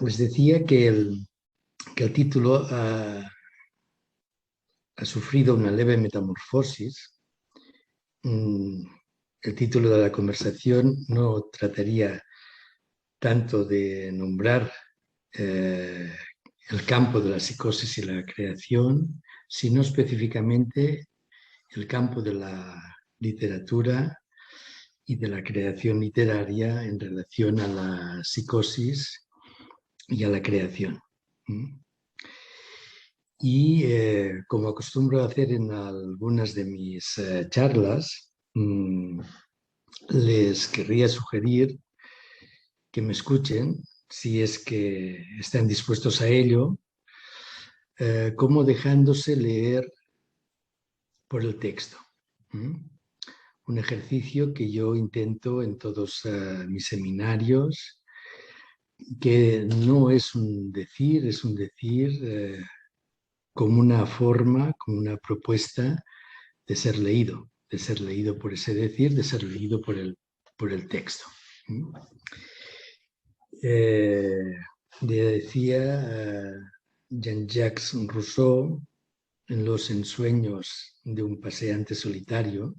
les decía que el título ha sufrido una leve metamorfosis. El título de la conversación no trataría tanto de nombrar el campo de la psicosis y la creación, sino específicamente el campo de la literatura y de la creación literaria en relación a la psicosis y a la creación. Y como acostumbro a hacer en algunas de mis charlas, les querría sugerir que me escuchen, si es que están dispuestos a ello, como dejándose leer por el texto. Un ejercicio que yo intento en todos mis seminarios, que no es un decir como una forma, como una propuesta de ser leído por ese decir, de ser leído por el texto. Decía Jean-Jacques Rousseau en Los ensueños de un paseante solitario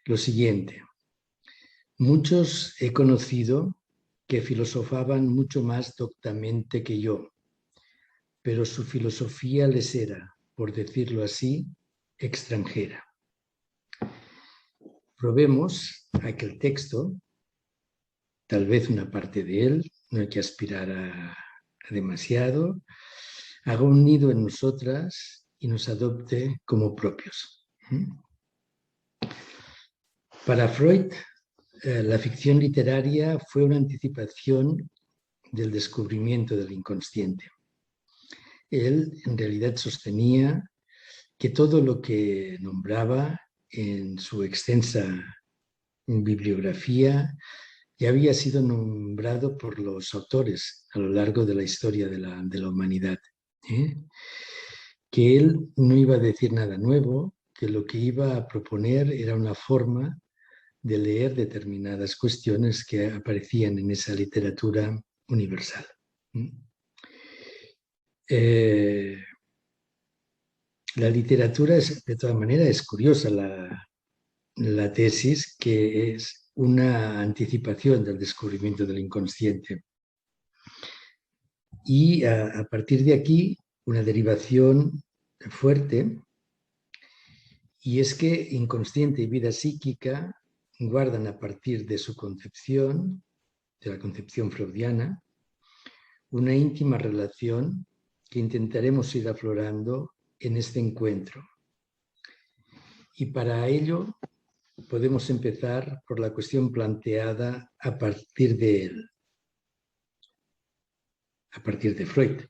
lo siguiente: muchos he conocido que filosofaban mucho más doctamente que yo, pero su filosofía les era, por decirlo así, extranjera. Probemos a que el texto, tal vez una parte de él, no hay que aspirar a demasiado, haga un nido en nosotras y nos adopte como propios. Para Freud, la ficción literaria fue una anticipación del descubrimiento del inconsciente. Él, en realidad, sostenía que todo lo que nombraba en su extensa bibliografía ya había sido nombrado por los autores a lo largo de la historia de la humanidad. Que él no iba a decir nada nuevo, que lo que iba a proponer era una forma de leer determinadas cuestiones que aparecían en esa literatura universal. La literatura, de todas maneras, es curiosa la tesis, que es una anticipación del descubrimiento del inconsciente. Y a partir de aquí, una derivación fuerte, y es que inconsciente y vida psíquica guardan a partir de su concepción, de la concepción freudiana, una íntima relación que intentaremos ir aflorando en este encuentro. Y para ello podemos empezar por la cuestión planteada a partir de él, a partir de Freud.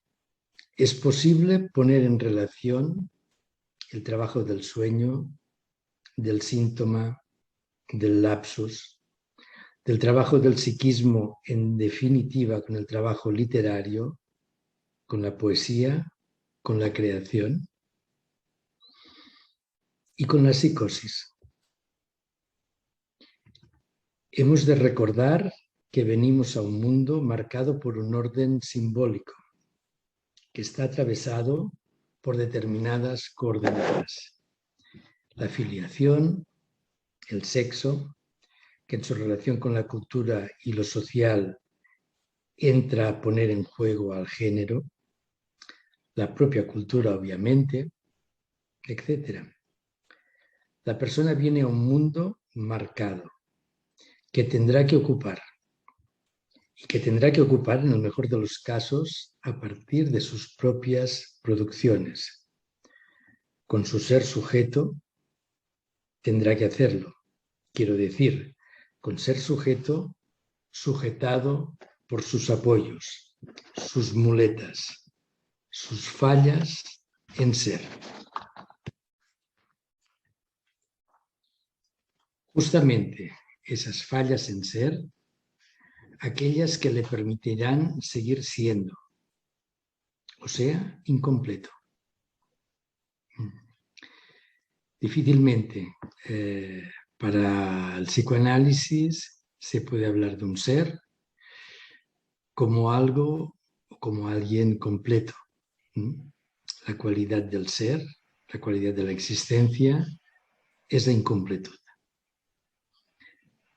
¿Es posible poner en relación el trabajo del sueño, del síntoma, del lapsus, del trabajo del psiquismo, en definitiva, con el trabajo literario, con la poesía, con la creación y con la psicosis? Hemos de recordar que venimos a un mundo marcado por un orden simbólico, que está atravesado por determinadas coordenadas. La filiación, el sexo, que en su relación con la cultura y lo social entra a poner en juego al género, la propia cultura, obviamente, etc. La persona viene a un mundo marcado, que tendrá que ocupar, y que tendrá que ocupar, en el mejor de los casos, a partir de sus propias producciones. Con su ser sujeto, tendrá que hacerlo. Quiero decir, con ser sujeto, sujetado por sus apoyos, sus muletas, sus fallas en ser. Justamente esas fallas en ser, aquellas que le permitirán seguir siendo, o sea, incompleto. Difícilmente para el psicoanálisis se puede hablar de un ser, como algo o como alguien completo. La cualidad del ser, la cualidad de la existencia es la incompletud.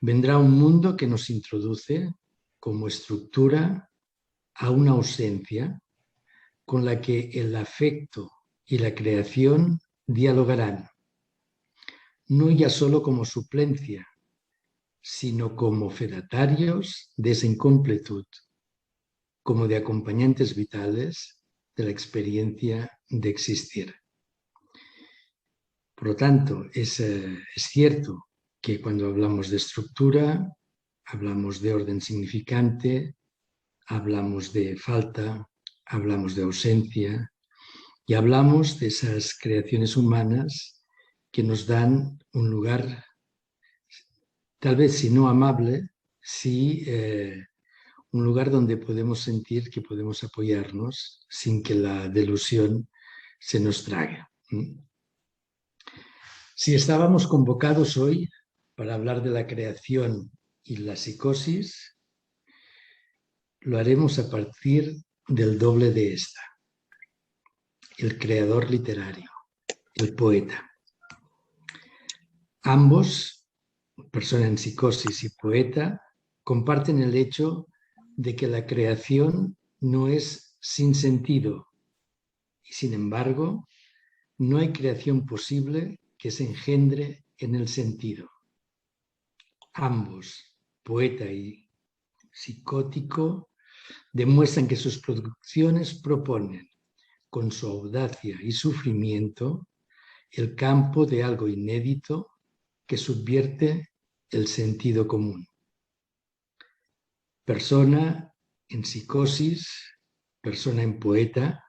Vendrá un mundo que nos introduce como estructura a una ausencia con la que el afecto y la creación dialogarán, no ya solo como suplencia, sino como fedatarios de esa incompletud, como de acompañantes vitales de la experiencia de existir. Por lo tanto, es cierto que cuando hablamos de estructura, hablamos de orden significante, hablamos de falta, hablamos de ausencia y hablamos de esas creaciones humanas que nos dan un lugar, tal vez si no amable, sí un lugar donde podemos sentir que podemos apoyarnos sin que la delusión se nos trague. Si estábamos convocados hoy para hablar de la creación y la psicosis, lo haremos a partir del doble de esta, el creador literario, el poeta. Ambos, persona en psicosis y poeta, comparten el hecho de que la creación no es sin sentido y, sin embargo, no hay creación posible que se engendre en el sentido. Ambos, poeta y psicótico, demuestran que sus producciones proponen, con su audacia y sufrimiento, el campo de algo inédito que subvierte el sentido común. Persona en psicosis, persona en poeta,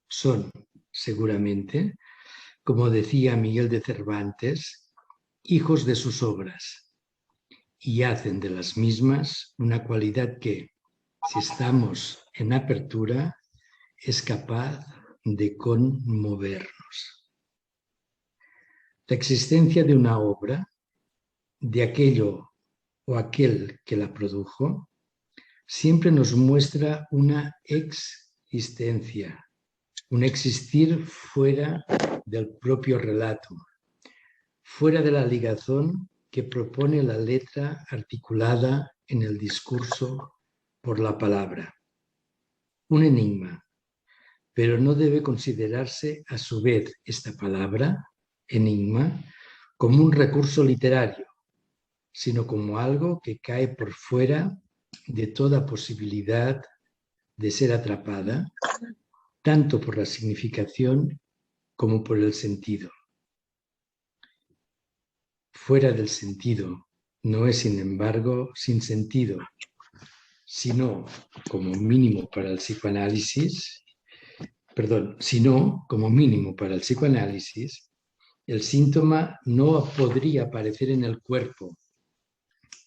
son, seguramente, como decía Miguel de Cervantes, hijos de sus obras, y hacen de las mismas una cualidad que, si estamos en apertura, es capaz de conmovernos. La existencia de una obra, de aquello o aquel que la produjo, siempre nos muestra una existencia, un existir fuera del propio relato, fuera de la ligazón que propone la letra articulada en el discurso por la palabra. Un enigma, pero no debe considerarse a su vez esta palabra, enigma, como un recurso literario, sino como algo que cae por fuera de toda posibilidad de ser atrapada, tanto por la significación como por el sentido. Fuera del sentido no es, sin embargo, sin sentido, sino como mínimo para el psicoanálisis, el síntoma no podría aparecer en el cuerpo,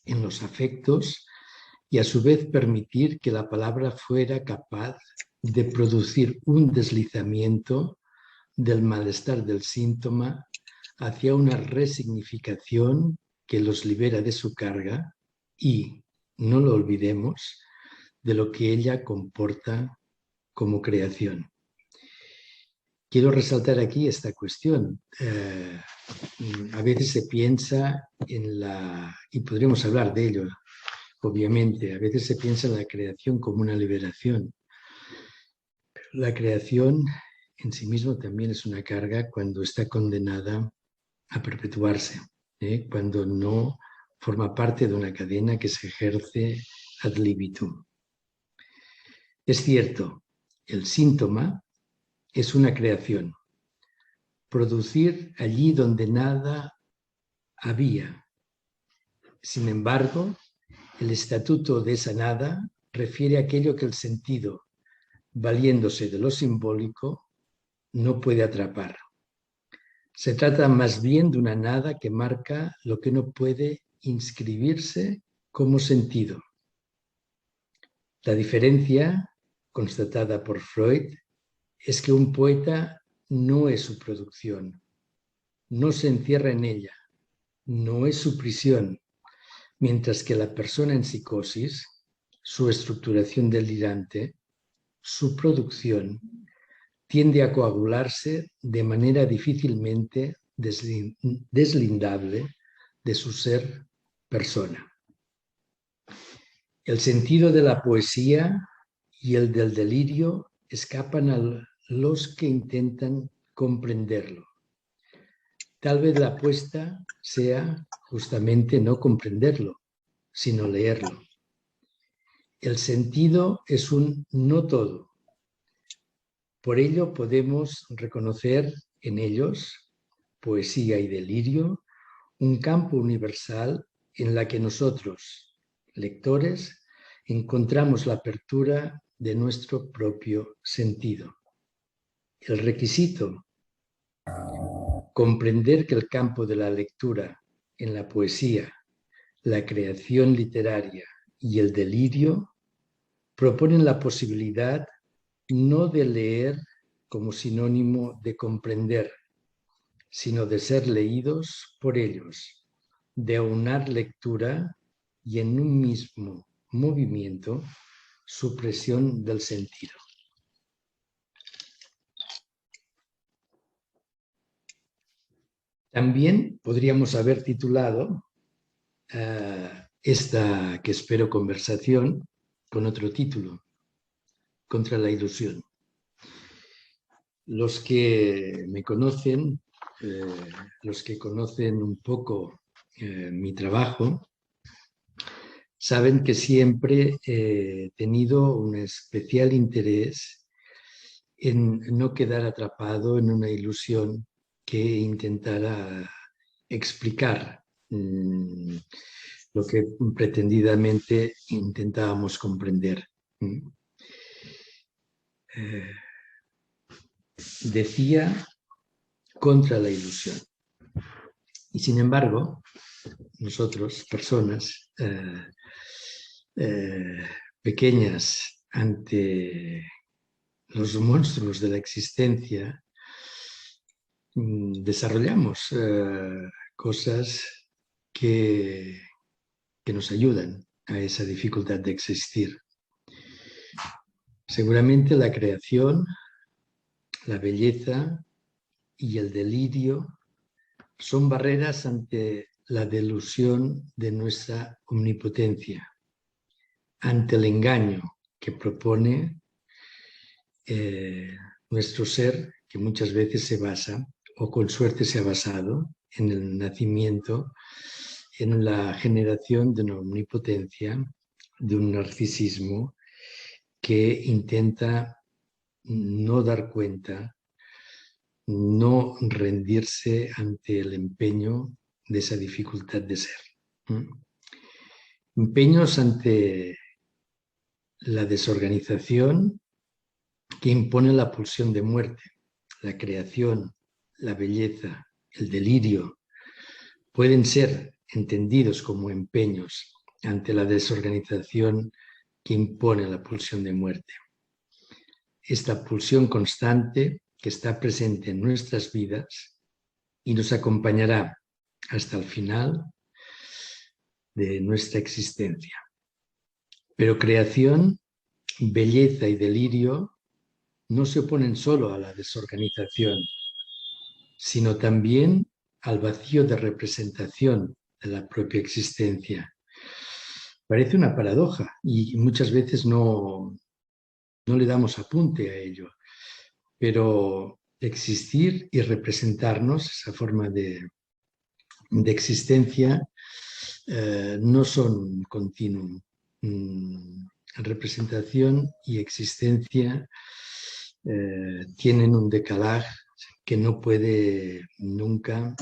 en los afectos, y a su vez permitir que la palabra fuera capaz de producir un deslizamiento del malestar del síntoma hacia una resignificación que los libera de su carga y, no lo olvidemos, de lo que ella comporta como creación. Quiero resaltar aquí esta cuestión. A veces se piensa y podríamos hablar de ello, obviamente, a veces se piensa en la creación como una liberación. Pero la creación en sí mismo también es una carga cuando está condenada a perpetuarse, cuando no forma parte de una cadena que se ejerce ad libitum. Es cierto, el síntoma es una creación, producir allí donde nada había. Sin embargo, el estatuto de esa nada refiere a aquello que el sentido, valiéndose de lo simbólico, no puede atrapar. Se trata más bien de una nada que marca lo que no puede inscribirse como sentido. La diferencia, constatada por Freud, es que un poeta no es su producción, no se encierra en ella, no es su prisión, mientras que la persona en psicosis, su estructuración delirante, su producción tiende a coagularse de manera difícilmente deslindable de su ser persona. El sentido de la poesía y el del delirio escapan a los que intentan comprenderlo. Tal vez la apuesta sea justamente no comprenderlo, sino leerlo. El sentido es un no todo. Por ello podemos reconocer en ellos, poesía y delirio, un campo universal en la que nosotros, lectores, encontramos la apertura de nuestro propio sentido. El requisito, comprender que el campo de la lectura en la poesía, la creación literaria y el delirio proponen la posibilidad no de leer como sinónimo de comprender, sino de ser leídos por ellos, de aunar lectura y en un mismo movimiento supresión del sentido. También podríamos haber titulado esta que espero conversación con otro título, Contra la ilusión. Los que me conocen, los que conocen un poco mi trabajo, saben que siempre he tenido un especial interés en no quedar atrapado en una ilusión que intentara explicar lo que pretendidamente intentábamos comprender. Decía contra la ilusión. Y sin embargo, nosotros, personas pequeñas ante los monstruos de la existencia, desarrollamos cosas que nos ayudan a esa dificultad de existir. Seguramente la creación, la belleza y el delirio son barreras ante la delusión de nuestra omnipotencia, ante el engaño que propone nuestro ser, que muchas veces se basa, o con suerte se ha basado, en el nacimiento, en la generación de una omnipotencia, de un narcisismo que intenta no dar cuenta, no rendirse ante el empeño de esa dificultad de ser. Empeños ante la desorganización que impone la pulsión de muerte, la creación, la belleza, el delirio, pueden ser entendidos como empeños ante la desorganización que impone la pulsión de muerte. Esta pulsión constante que está presente en nuestras vidas y nos acompañará hasta el final de nuestra existencia. Pero creación, belleza y delirio no se oponen solo a la desorganización, sino también al vacío de representación de la propia existencia. Parece una paradoja y muchas veces no le damos apunte a ello, pero existir y representarnos, esa forma de existencia, no son continuum. Representación y existencia tienen un decalaje que no puede nunca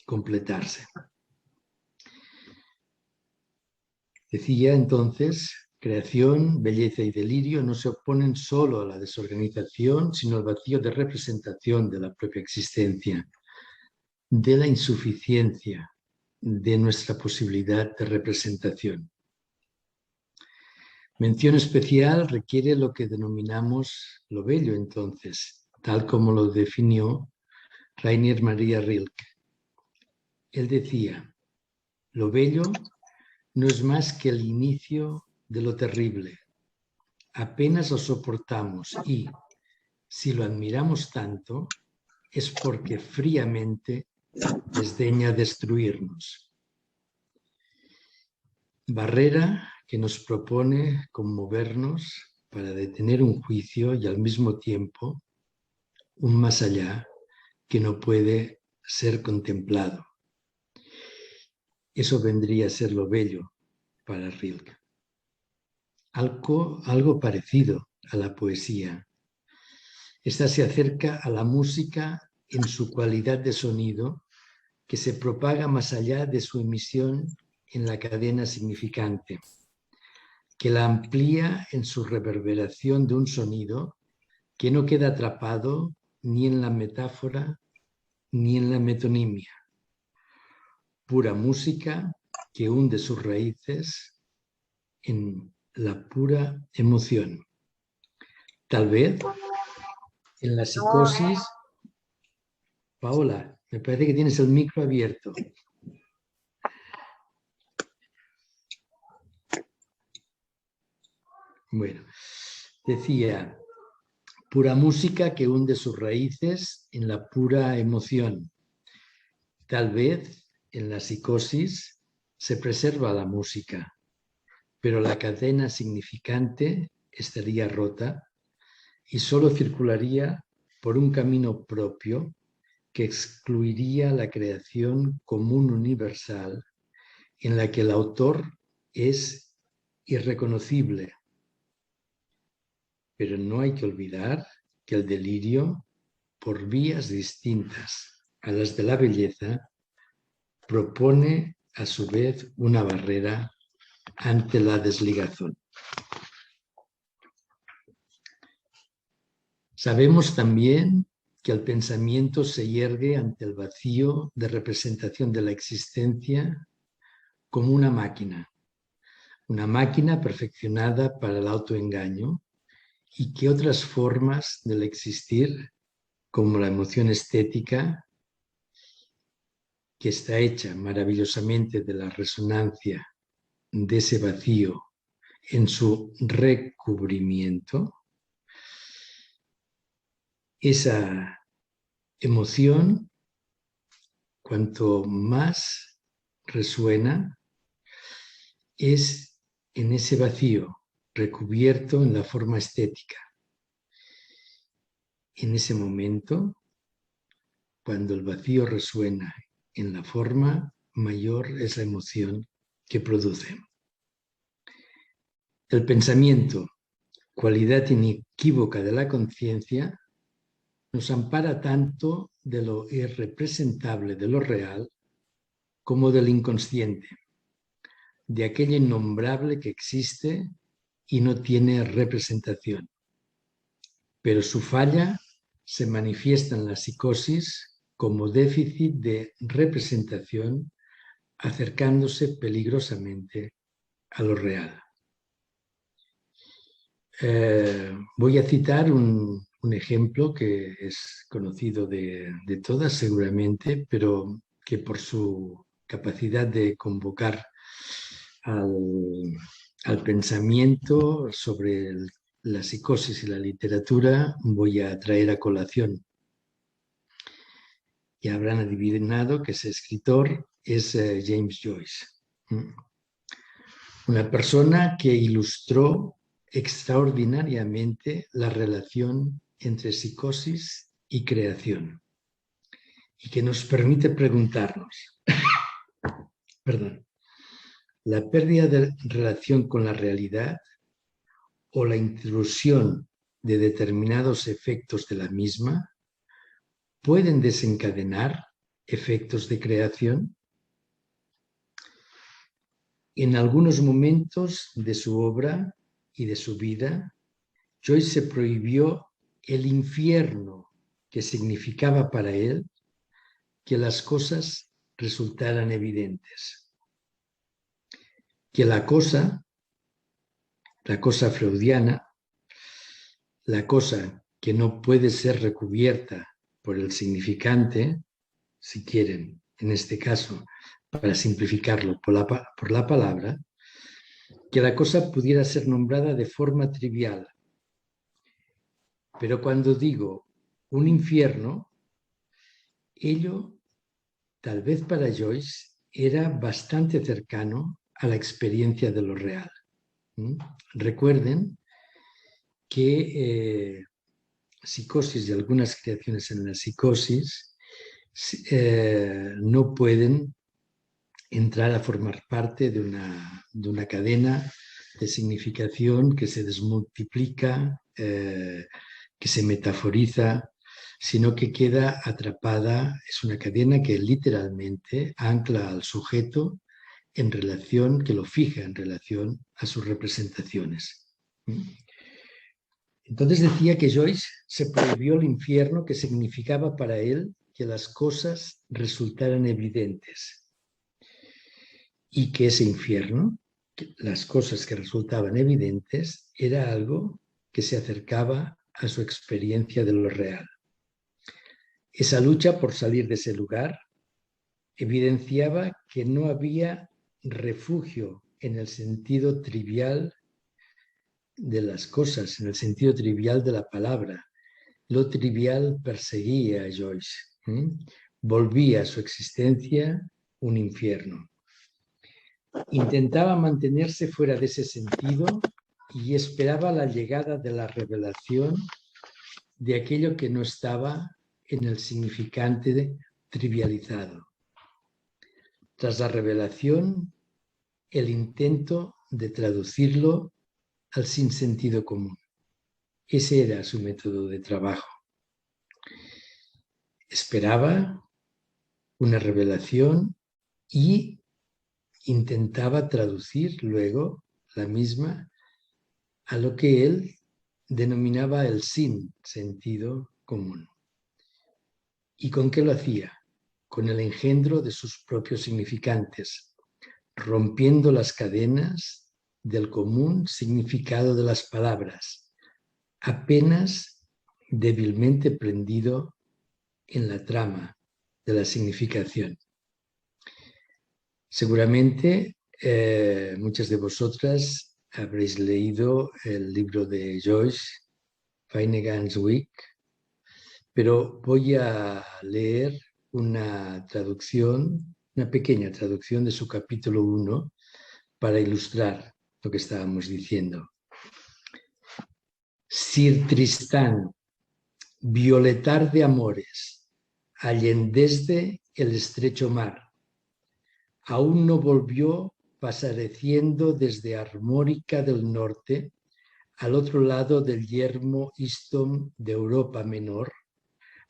completarse. Decía entonces, creación, belleza y delirio no se oponen solo a la desorganización, sino al vacío de representación de la propia existencia, de la insuficiencia de nuestra posibilidad de representación. Mención especial requiere lo que denominamos lo bello, entonces, tal como lo definió Rainer Maria Rilke. Él decía, lo bello no es más que el inicio de lo terrible. Apenas lo soportamos y, si lo admiramos tanto, es porque fríamente desdeña destruirnos. Barrera que nos propone conmovernos para detener un juicio y al mismo tiempo un más allá que no puede ser contemplado. Eso vendría a ser lo bello para Rilke. Algo parecido a la poesía. Esta se acerca a la música en su cualidad de sonido que se propaga más allá de su emisión en la cadena significante, que la amplía en su reverberación de un sonido que no queda atrapado ni en la metáfora ni en la metonimia. Pura música que hunde sus raíces en la pura emoción. Tal vez en la psicosis... Paola, me parece que tienes el micro abierto. Bueno, decía, pura música que hunde sus raíces en la pura emoción. Tal vez en la psicosis se preserva la música, pero la cadena significante estaría rota y solo circularía por un camino propio que excluiría la creación común universal en la que el autor es irreconocible. Pero no hay que olvidar que el delirio, por vías distintas a las de la belleza, propone a su vez una barrera ante la desligazón. Sabemos también que el pensamiento se yergue ante el vacío de representación de la existencia como una máquina perfeccionada para el autoengaño y que otras formas del existir, como la emoción estética, que está hecha maravillosamente de la resonancia de ese vacío en su recubrimiento, esa emoción, cuanto más resuena, es en ese vacío recubierto en la forma estética. En ese momento, cuando el vacío resuena en la forma, mayor es la emoción que produce. El pensamiento, cualidad inequívoca de la conciencia, nos ampara tanto de lo irrepresentable de lo real como del inconsciente, de aquello innombrable que existe y no tiene representación. Pero su falla se manifiesta en la psicosis como déficit de representación, acercándose peligrosamente a lo real. Voy a citar un ejemplo que es conocido de todas seguramente, pero que por su capacidad de convocar al pensamiento sobre la psicosis y la literatura voy a traer a colación. Ya habrán adivinado que ese escritor es James Joyce. Una persona que ilustró extraordinariamente la relación entre psicosis y creación y que nos permite preguntarnos, ¿la pérdida de relación con la realidad o la intrusión de determinados efectos de la misma pueden desencadenar efectos de creación? En algunos momentos de su obra y de su vida, Joyce se prohibió el infierno que significaba para él que las cosas resultaran evidentes. Que la cosa freudiana, la cosa que no puede ser recubierta por el significante, si quieren, en este caso, para simplificarlo por la palabra, que la cosa pudiera ser nombrada de forma trivial. Pero cuando digo un infierno, ello, tal vez para Joyce, era bastante cercano a la experiencia de lo real. Recuerden que psicosis y algunas creaciones en la psicosis no pueden entrar a formar parte de una cadena de significación que se desmultiplica, que se metaforiza, sino que queda atrapada, es una cadena que literalmente ancla al sujeto en relación, que lo fija en relación a sus representaciones. Entonces decía que Joyce se prohibió el infierno, que significaba para él que las cosas resultaran evidentes y que ese infierno, las cosas que resultaban evidentes, era algo que se acercaba a su experiencia de lo real. Esa lucha por salir de ese lugar evidenciaba que no había refugio en el sentido trivial de las cosas, en el sentido trivial de la palabra. Lo trivial perseguía a Joyce. Volvía a su existencia un infierno. Intentaba mantenerse fuera de ese sentido y esperaba la llegada de la revelación de aquello que no estaba en el significante trivializado. Tras la revelación, el intento de traducirlo al sinsentido común. Ese era su método de trabajo. Esperaba una revelación y intentaba traducir luego la misma a lo que él denominaba el sin sentido común. ¿Y con qué lo hacía? Con el engendro de sus propios significantes, rompiendo las cadenas del común significado de las palabras, apenas débilmente prendido en la trama de la significación. Seguramente muchas de vosotras habréis leído el libro de Joyce, Finnegans Wake, pero voy a leer una traducción, una pequeña traducción de su capítulo 1 para ilustrar lo que estábamos diciendo. Sir Tristán, violetar de amores, allendesde el estrecho mar, aún no volvió pasareciendo desde Armórica del Norte al otro lado del yermo istmo de Europa Menor,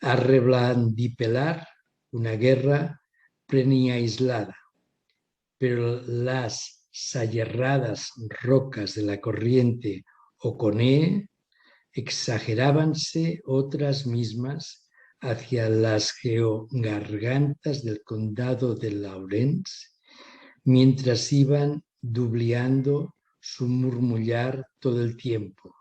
a reblandipelar una guerra preniaislada, pero las sayerradas rocas de la corriente Oconee exagerábanse otras mismas hacia las geogargantas del condado de Lawrence, mientras iban dubleando su murmullar todo el tiempo.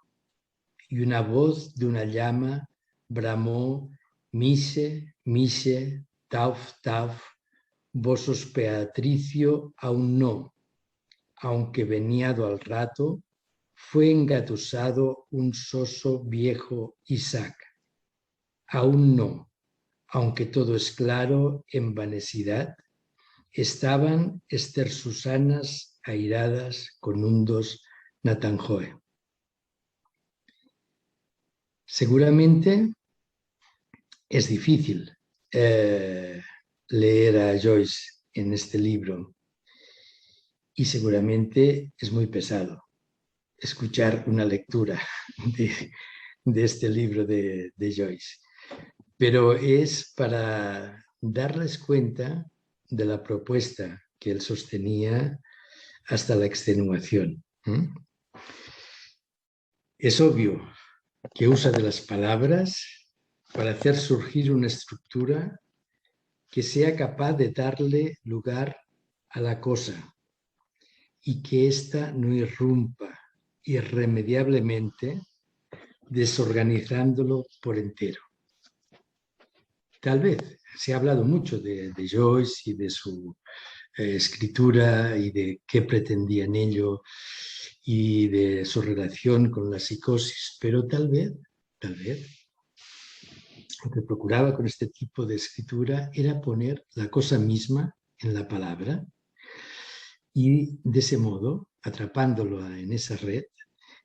Y una voz de una llama bramó: Mise, mise, tauf, tauf, vosos Beatricio aún no, aunque veniado al rato, fue engatusado un soso viejo Isaac. Aún no, aunque todo es claro en vanesidad, estaban Esther Susanas airadas con hundos Natanjoe. Seguramente es difícil leer a Joyce en este libro y seguramente es muy pesado escuchar una lectura de este libro de Joyce, pero es para darles cuenta de la propuesta que él sostenía hasta la extenuación. Es obvio que usa de las palabras para hacer surgir una estructura que sea capaz de darle lugar a la cosa y que ésta no irrumpa irremediablemente, desorganizándolo por entero. Tal vez se ha hablado mucho de Joyce y de su escritura y de qué pretendía en ello y de su relación con la psicosis, pero tal vez, lo que procuraba con este tipo de escritura era poner la cosa misma en la palabra y de ese modo, atrapándolo en esa red,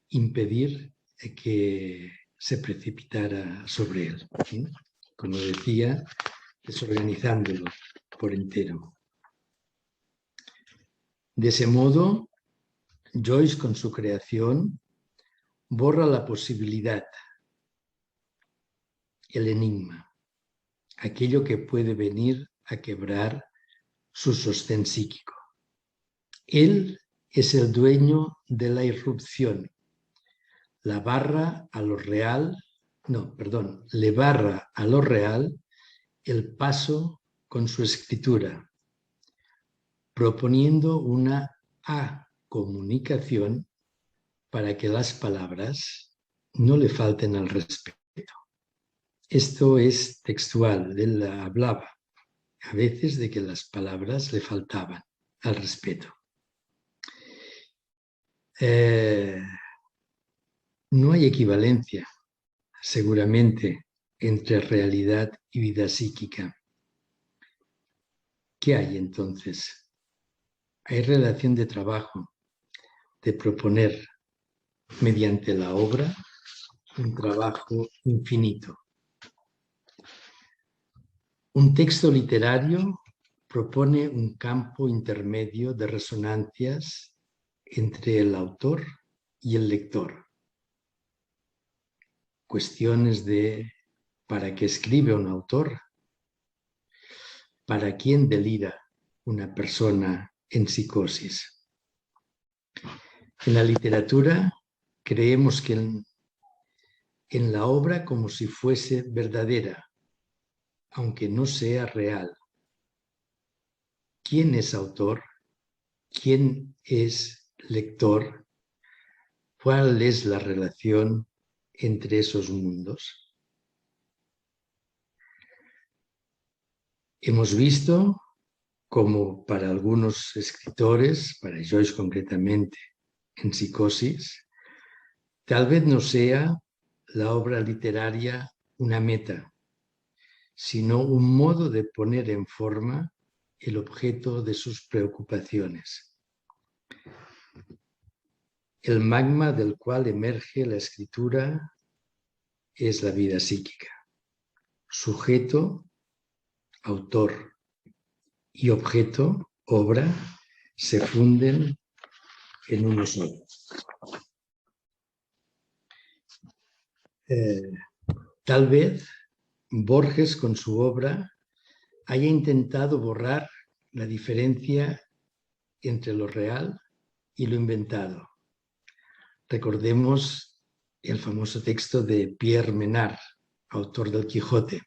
impedir que se precipitara sobre él. ¿Sí? Como decía, desorganizándolo por entero. De ese modo, Joyce, con su creación, borra la posibilidad, el enigma, aquello que puede venir a quebrar su sostén psíquico. Él es el dueño de la irrupción. Le barra a lo real el paso con su escritura, proponiendo una comunicación para que las palabras no le falten al respeto. Esto es textual, él hablaba a veces de que las palabras le faltaban al respeto. No hay equivalencia, seguramente, entre realidad y vida psíquica. ¿Qué hay entonces? Hay relación de trabajo, de proponer mediante la obra un trabajo infinito. Un texto literario propone un campo intermedio de resonancias entre el autor y el lector. Cuestiones de ¿para qué escribe un autor? ¿Para quién delira una persona en psicosis? En la literatura creemos que en la obra como si fuese verdadera, aunque no sea real. ¿Quién es autor? ¿Quién es lector? ¿Cuál es la relación entre esos mundos? Hemos visto como para algunos escritores, para Joyce concretamente, en Psicosis, tal vez no sea la obra literaria una meta, sino un modo de poner en forma el objeto de sus preocupaciones. El magma del cual emerge la escritura es la vida psíquica. Sujeto, autor y objeto, obra, se funden en uno solo. Tal vez Borges con su obra haya intentado borrar la diferencia entre lo real y lo inventado. Recordemos el famoso texto de Pierre Menard, autor del Quijote.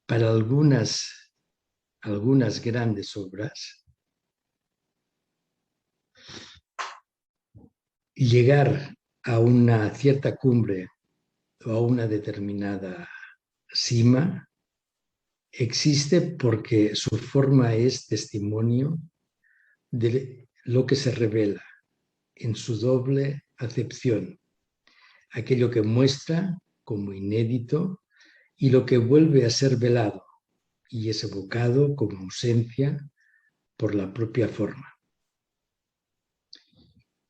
Para algunas grandes obras, llegar a una cierta cumbre o a una determinada cima existe porque su forma es testimonio de lo que se revela en su doble acepción, aquello que muestra como inédito y lo que vuelve a ser velado y es evocado como ausencia por la propia forma.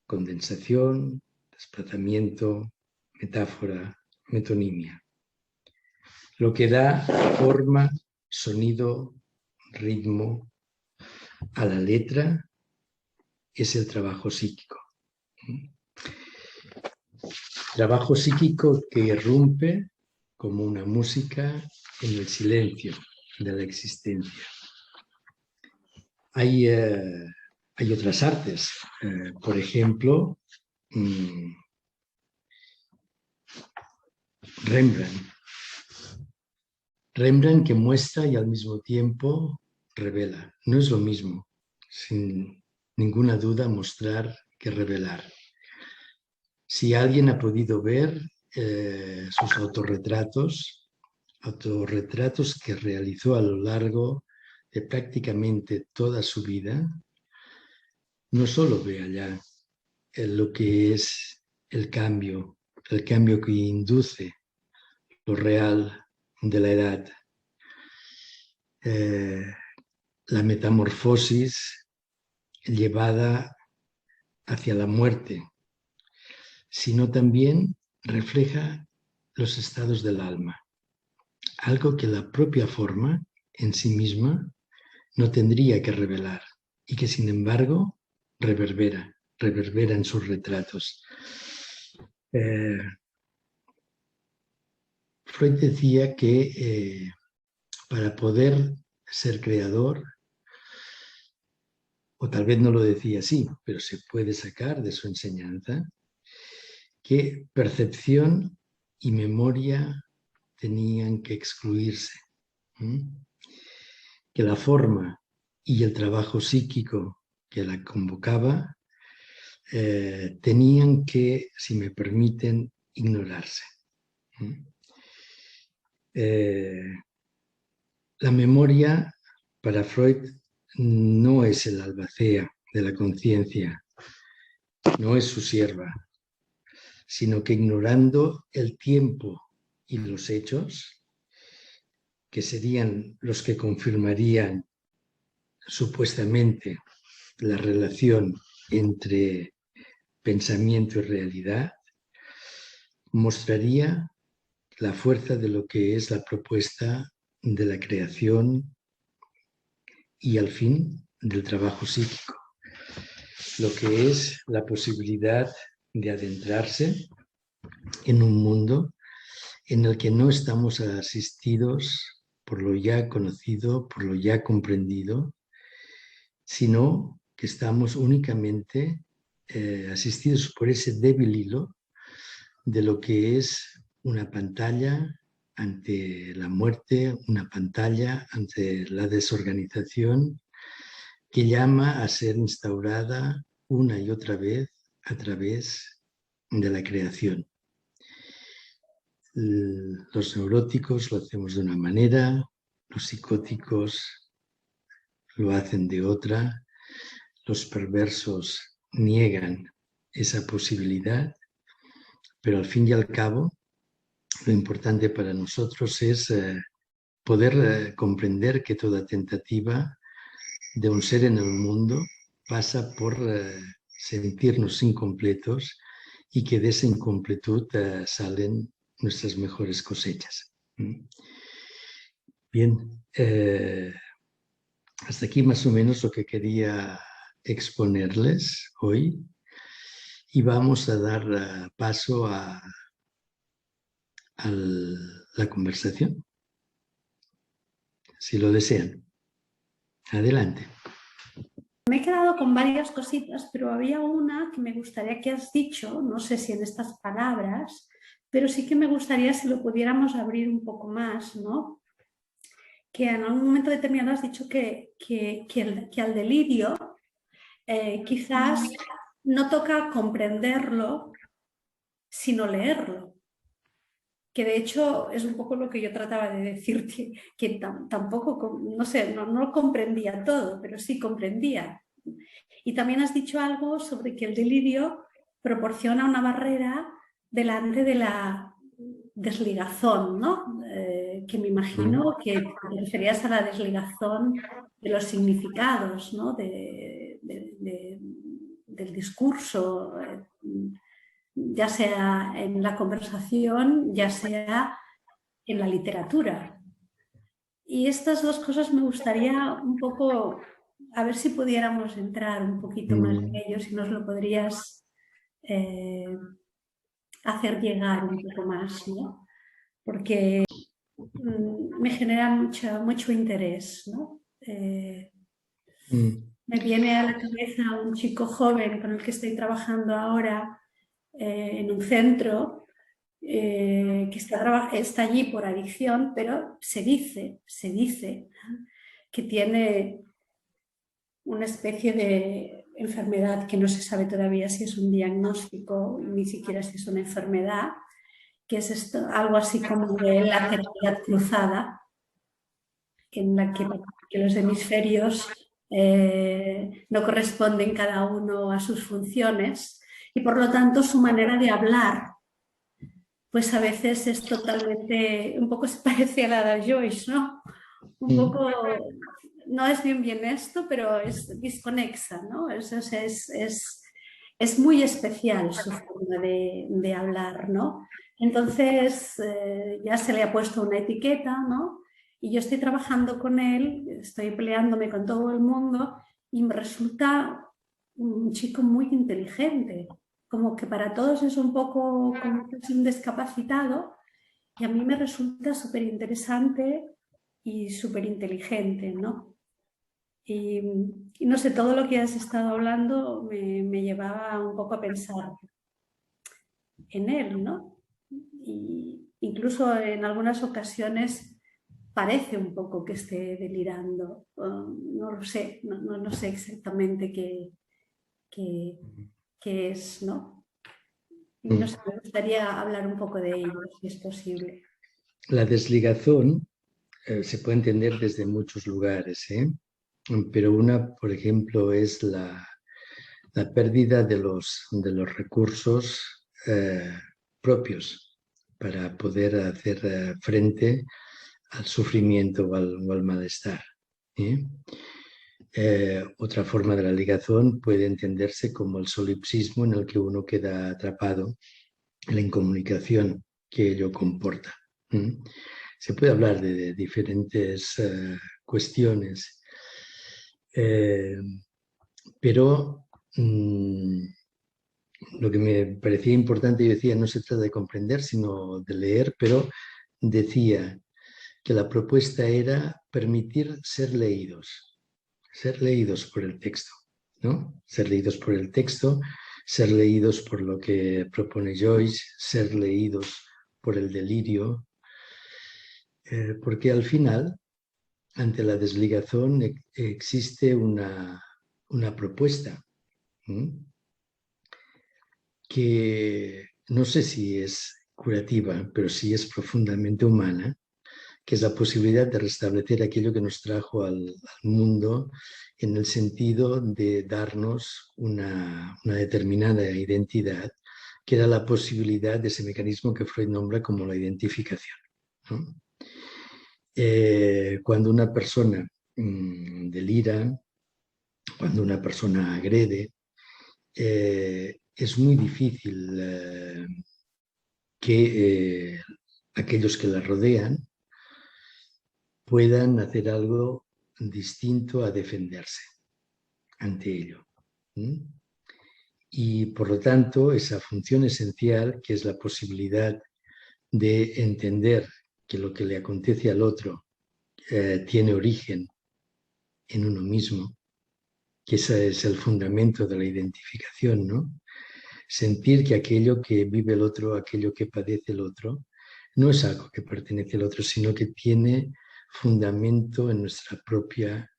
Condensación, desplazamiento, metáfora, metonimia. Lo que da forma, sonido, ritmo a la letra es el trabajo psíquico. Trabajo psíquico que irrumpe como una música en el silencio de la existencia. Hay otras artes, por ejemplo, Rembrandt que muestra y al mismo tiempo revela. No es lo mismo, sin ninguna duda, mostrar que revelar. Si alguien ha podido ver sus autorretratos que realizó a lo largo de prácticamente toda su vida, no solo ve allá lo que es el cambio que induce lo real de la edad, la metamorfosis llevada hacia la muerte, sino también refleja los estados del alma, algo que la propia forma en sí misma no tendría que revelar y que sin embargo reverbera en sus retratos. Freud decía que para poder ser creador, o tal vez no lo decía así, pero se puede sacar de su enseñanza, que percepción y memoria tenían que excluirse, que la forma y el trabajo psíquico que la convocaba tenían que, si me permiten, ignorarse. La memoria para Freud no es el albacea de la conciencia, no es su sierva, sino que ignorando el tiempo y los hechos, que serían los que confirmarían supuestamente la relación entre pensamiento y realidad, mostraría la fuerza de lo que es la propuesta de la creación y al fin del trabajo psíquico, lo que es la posibilidad de adentrarse en un mundo en el que no estamos asistidos por lo ya conocido, por lo ya comprendido, sino que estamos únicamente asistidos por ese débil hilo de lo que es una pantalla ante la muerte, una pantalla ante la desorganización que llama a ser instaurada una y otra vez a través de la creación. Los neuróticos lo hacemos de una manera, los psicóticos lo hacen de otra, los perversos niegan esa posibilidad, pero al fin y al cabo lo importante para nosotros es poder comprender que toda tentativa de un ser en el mundo pasa por sentirnos incompletos y que de esa incompletud salen nuestras mejores cosechas. Bien, hasta aquí más o menos lo que quería exponerles hoy y vamos a dar paso a la conversación, si lo desean. Adelante. Me he quedado con varias cositas, pero había una que me gustaría que has dicho, no sé si en estas palabras, pero sí que me gustaría si lo pudiéramos abrir un poco más, ¿no? Que en algún momento determinado has dicho que al delirio quizás no toca comprenderlo, sino leerlo. Que de hecho es un poco lo que yo trataba de decirte, que tampoco, no sé, no comprendía todo, pero sí comprendía. Y también has dicho algo sobre que el delirio proporciona una barrera delante de la desligazón, ¿no? Que me imagino que te referías a la desligazón de los significados, ¿no? Del discurso, ya sea en la conversación, ya sea en la literatura. Y estas dos cosas me gustaría un poco, a ver si pudiéramos entrar un poquito más en ello, si nos lo podrías hacer llegar un poco más, ¿no? Porque me genera mucho interés, ¿no? Me viene a la cabeza un chico joven con el que estoy trabajando ahora en un centro que está allí por adicción, pero se dice que tiene una especie de enfermedad que no se sabe todavía si es un diagnóstico, ni siquiera si es una enfermedad, que es algo así como de la realidad cruzada, en la que los hemisferios no corresponden cada uno a sus funciones y por lo tanto su manera de hablar pues a veces es totalmente, un poco se parece a la de Joyce, ¿no? Un poco, no es bien esto, pero es desconexa, ¿no? Es muy especial su forma de hablar, ¿no? Entonces ya se le ha puesto una etiqueta, ¿no? Y yo estoy trabajando con él, estoy peleándome con todo el mundo y me resulta un chico muy inteligente, como que para todos es un poco como que es un discapacitado y a mí me resulta súper interesante y súper inteligente, ¿no? Y, y, no sé, todo lo que has estado hablando me llevaba un poco a pensar en él, ¿no? Y incluso en algunas ocasiones parece un poco que esté delirando. No lo sé, no sé exactamente qué, qué es, ¿no? Y no sé, me gustaría hablar un poco de ello, si es posible. La desligazón se puede entender desde muchos lugares, ¿eh? Pero una, por ejemplo, es la pérdida de los recursos propios para poder hacer frente al sufrimiento o al malestar. ¿Eh? Otra forma de la ligazón puede entenderse como el solipsismo en el que uno queda atrapado en la incomunicación que ello comporta. Se puede hablar de diferentes cuestiones, pero lo que me parecía importante, yo decía, no se trata de comprender, sino de leer, pero decía que la propuesta era permitir ser leídos por el texto, ¿no? Ser leídos por el texto, ser leídos por lo que propone Joyce, ser leídos por el delirio, porque al final, ante la desligazón, existe una propuesta que no sé si es curativa, pero sí es profundamente humana, que es la posibilidad de restablecer aquello que nos trajo al mundo en el sentido de darnos una determinada identidad, que era la posibilidad de ese mecanismo que Freud nombra como la identificación, ¿no? Cuando una persona delira, cuando una persona agrede, es muy difícil que aquellos que la rodean puedan hacer algo distinto a defenderse ante ello. Y por lo tanto, esa función esencial, que es la posibilidad de entender que lo que le acontece al otro tiene origen en uno mismo, que ese es el fundamento de la identificación, ¿no? Sentir que aquello que vive el otro, aquello que padece el otro, no es algo que pertenece al otro, sino que tiene fundamento en nuestra propia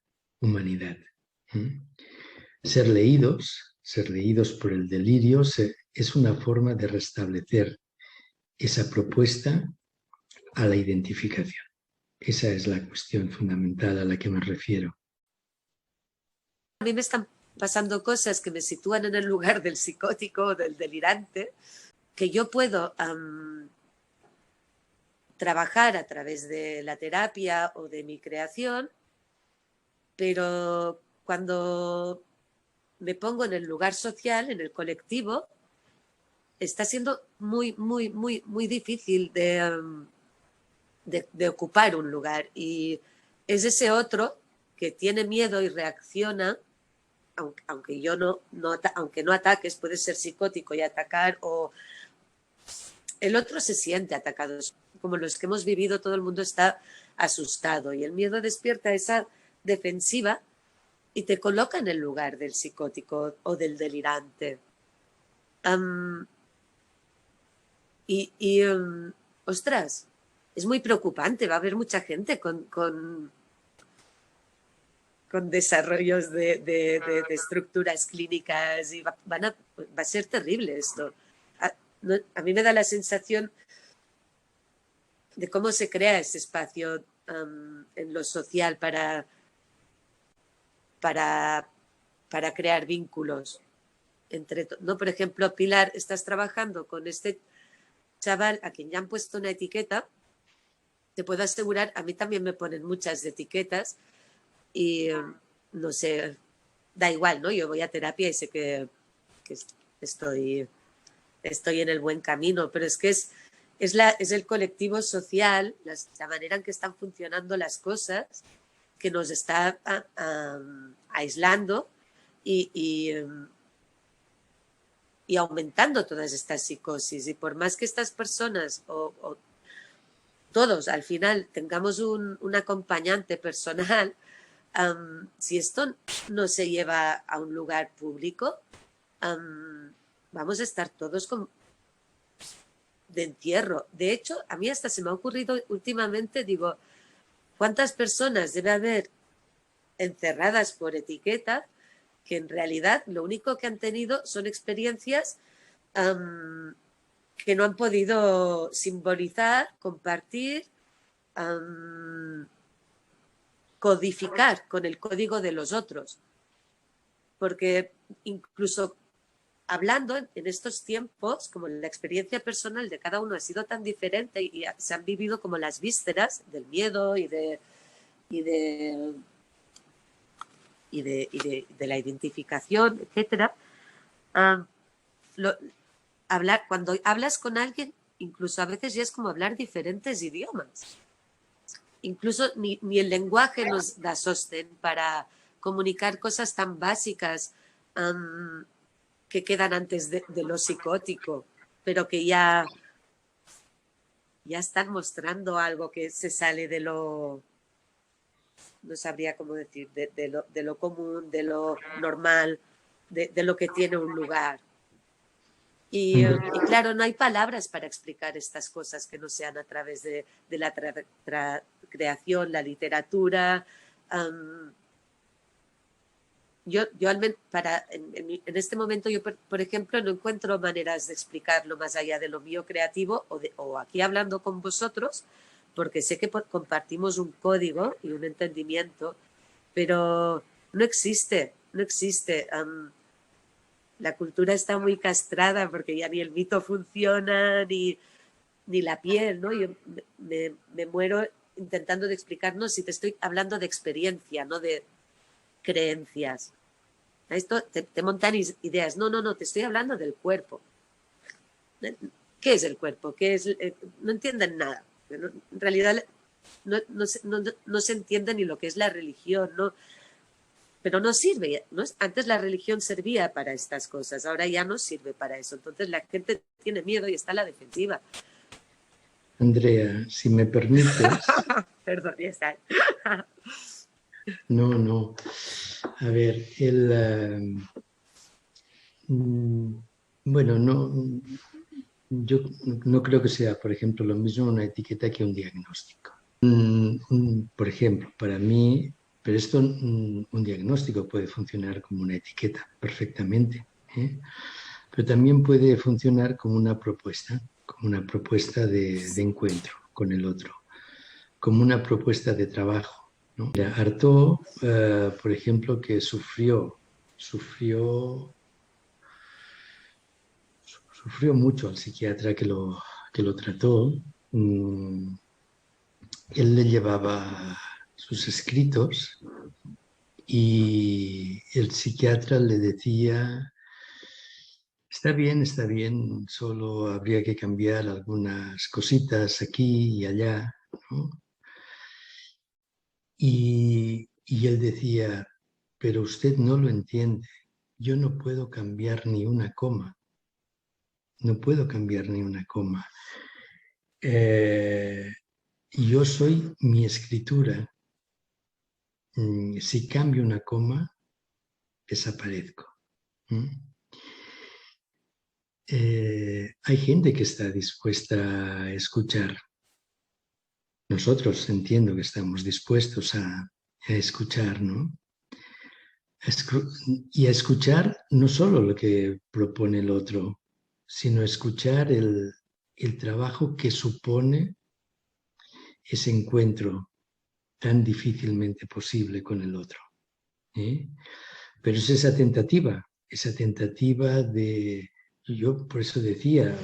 humanidad. Ser leídos por el delirio, es una forma de restablecer esa propuesta a la identificación. Esa es la cuestión fundamental a la que me refiero. A mí me están pasando cosas que me sitúan en el lugar del psicótico o del delirante, que yo puedo trabajar a través de la terapia o de mi creación, pero cuando me pongo en el lugar social, en el colectivo, está siendo muy, muy, muy, muy difícil de ocupar un lugar. Y es ese otro que tiene miedo y reacciona, aunque yo aunque no ataques, puede ser psicótico y atacar, o el otro se siente atacado. Como los que hemos vivido, todo el mundo está asustado y el miedo despierta esa defensiva y te coloca en el lugar del psicótico o del delirante. Ostras, es muy preocupante. Va a haber mucha gente con desarrollos de estructuras clínicas y va a ser terrible esto. A mí me da la sensación cómo se crea ese espacio en lo social para crear vínculos. ¿No? Por ejemplo, Pilar, estás trabajando con este chaval a quien ya han puesto una etiqueta. Te puedo asegurar, a mí también me ponen muchas etiquetas y no sé, da igual, ¿no? Yo voy a terapia y sé que estoy en el buen camino, pero es que es el colectivo social, la manera en que están funcionando las cosas, que nos está aislando y aumentando todas estas psicosis. Y por más que estas personas o todos al final tengamos un acompañante personal, si esto no se lleva a un lugar público, vamos a estar todos de entierro. De hecho, a mí hasta se me ha ocurrido últimamente, digo, ¿cuántas personas debe haber encerradas por etiqueta que en realidad lo único que han tenido son experiencias que no han podido simbolizar, compartir, codificar con el código de los otros? Porque incluso hablando en estos tiempos, como la experiencia personal de cada uno ha sido tan diferente y se han vivido como las vísceras del miedo y de la identificación, etcétera. Cuando hablas con alguien, incluso a veces ya es como hablar diferentes idiomas. Incluso ni el lenguaje nos da sostén para comunicar cosas tan básicas que quedan antes de lo psicótico, pero que ya están mostrando algo que se sale de lo, no sabría cómo decir, de lo común, de lo normal, de lo que tiene un lugar. Y claro, no hay palabras para explicar estas cosas que no sean a través de la creación, la literatura. Yo al menos en este momento, yo, por ejemplo, no encuentro maneras de explicarlo más allá de lo mío creativo o aquí hablando con vosotros, porque sé que compartimos un código y un entendimiento, pero no existe. La cultura está muy castrada porque ya ni el mito funciona, ni la piel, ¿no? Yo me muero intentando de explicarnos si te estoy hablando de experiencia, no de creencias. Esto te montan ideas. No, te estoy hablando del cuerpo. ¿Qué es el cuerpo? ¿Qué es? No entienden nada. En realidad no se entiende ni lo que es la religión, ¿no? Pero no sirve, ¿no? Antes la religión servía para estas cosas, ahora ya no sirve para eso. Entonces la gente tiene miedo y está a la defensiva. Andrea, si me permites... Perdón, ya está. No. A ver, bueno, yo no creo que sea, por ejemplo, lo mismo una etiqueta que un diagnóstico. Por ejemplo, para mí, pero esto, un diagnóstico puede funcionar como una etiqueta perfectamente, ¿eh? Pero también puede funcionar como una propuesta de encuentro con el otro, como una propuesta de trabajo, ¿no? Artaud, por ejemplo, que sufrió mucho al psiquiatra que lo trató. Él le llevaba sus escritos y el psiquiatra le decía: está bien, solo habría que cambiar algunas cositas aquí y allá, ¿no? Y él decía: pero usted no lo entiende, yo no puedo cambiar ni una coma. Yo soy mi escritura. Si cambio una coma, desaparezco. Hay gente que está dispuesta a escuchar. Nosotros entiendo que estamos dispuestos a escuchar, ¿no? Y a escuchar no solo lo que propone el otro, sino escuchar el trabajo que supone ese encuentro tan difícilmente posible con el otro. Pero es esa tentativa de, yo por eso decía,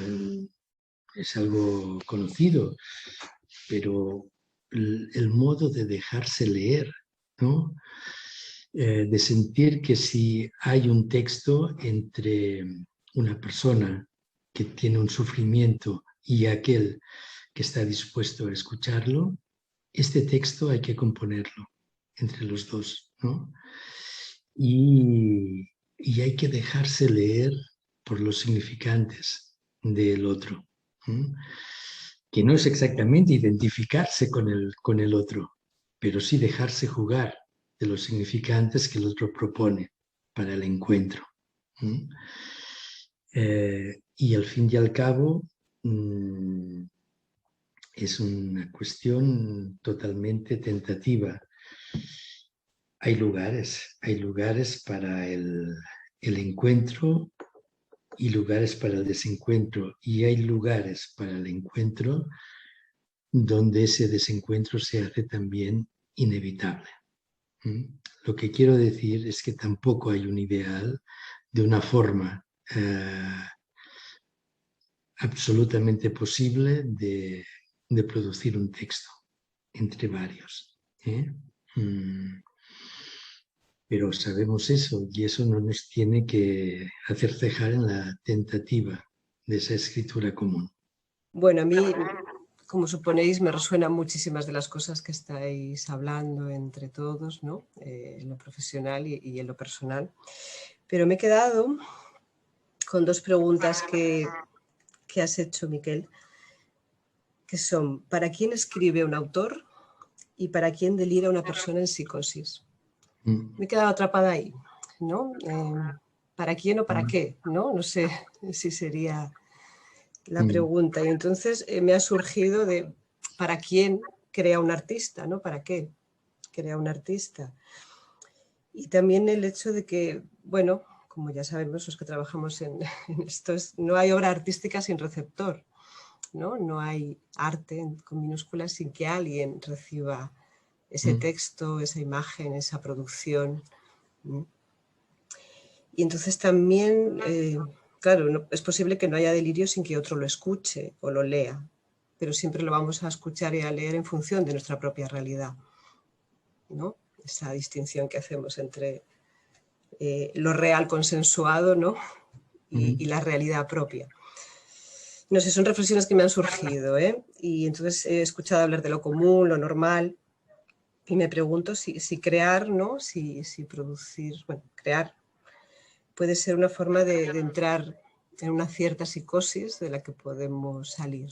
es algo conocido, pero el modo de dejarse leer, ¿no? De sentir que si hay un texto entre una persona que tiene un sufrimiento y aquel que está dispuesto a escucharlo, este texto hay que componerlo entre los dos, ¿no? Y hay que dejarse leer por los significantes del otro, ¿no? Que no es exactamente identificarse con el otro, pero sí dejarse jugar de los significantes que el otro propone para el encuentro. Y al fin y al cabo es una cuestión totalmente tentativa. Hay lugares para el encuentro y lugares para el desencuentro, y hay lugares para el encuentro donde ese desencuentro se hace también inevitable. Lo que quiero decir es que tampoco hay un ideal de una forma absolutamente posible de producir un texto entre varios. Pero sabemos eso, y eso no nos tiene que hacer cejar en la tentativa de esa escritura común. Bueno, a mí, como suponéis, me resuenan muchísimas de las cosas que estáis hablando entre todos, ¿no? En lo profesional y en lo personal. Pero me he quedado con dos preguntas que has hecho, Miquel, que son: ¿para quién escribe un autor y para quién delira una persona en psicosis? Me he quedado atrapada ahí, ¿no? ¿Para quién o para qué? No sé si sería la pregunta. Y entonces me ha surgido de ¿para quién crea un artista? ¿No? ¿Para qué crea un artista? Y también el hecho de que, bueno, como ya sabemos los que trabajamos en esto, no hay obra artística sin receptor, ¿no? No hay arte con minúsculas sin que alguien reciba ese texto, esa imagen, esa producción. Y entonces también, claro, es posible que no haya delirio sin que otro lo escuche o lo lea, pero siempre lo vamos a escuchar y a leer en función de nuestra propia realidad, ¿no? Esa distinción que hacemos entre lo real consensuado, ¿no? y la realidad propia. No sé, son reflexiones que me han surgido, y entonces he escuchado hablar de lo común, lo normal, y me pregunto si crear, ¿no? Si producir, bueno, crear puede ser una forma de entrar en una cierta psicosis de la que podemos salir,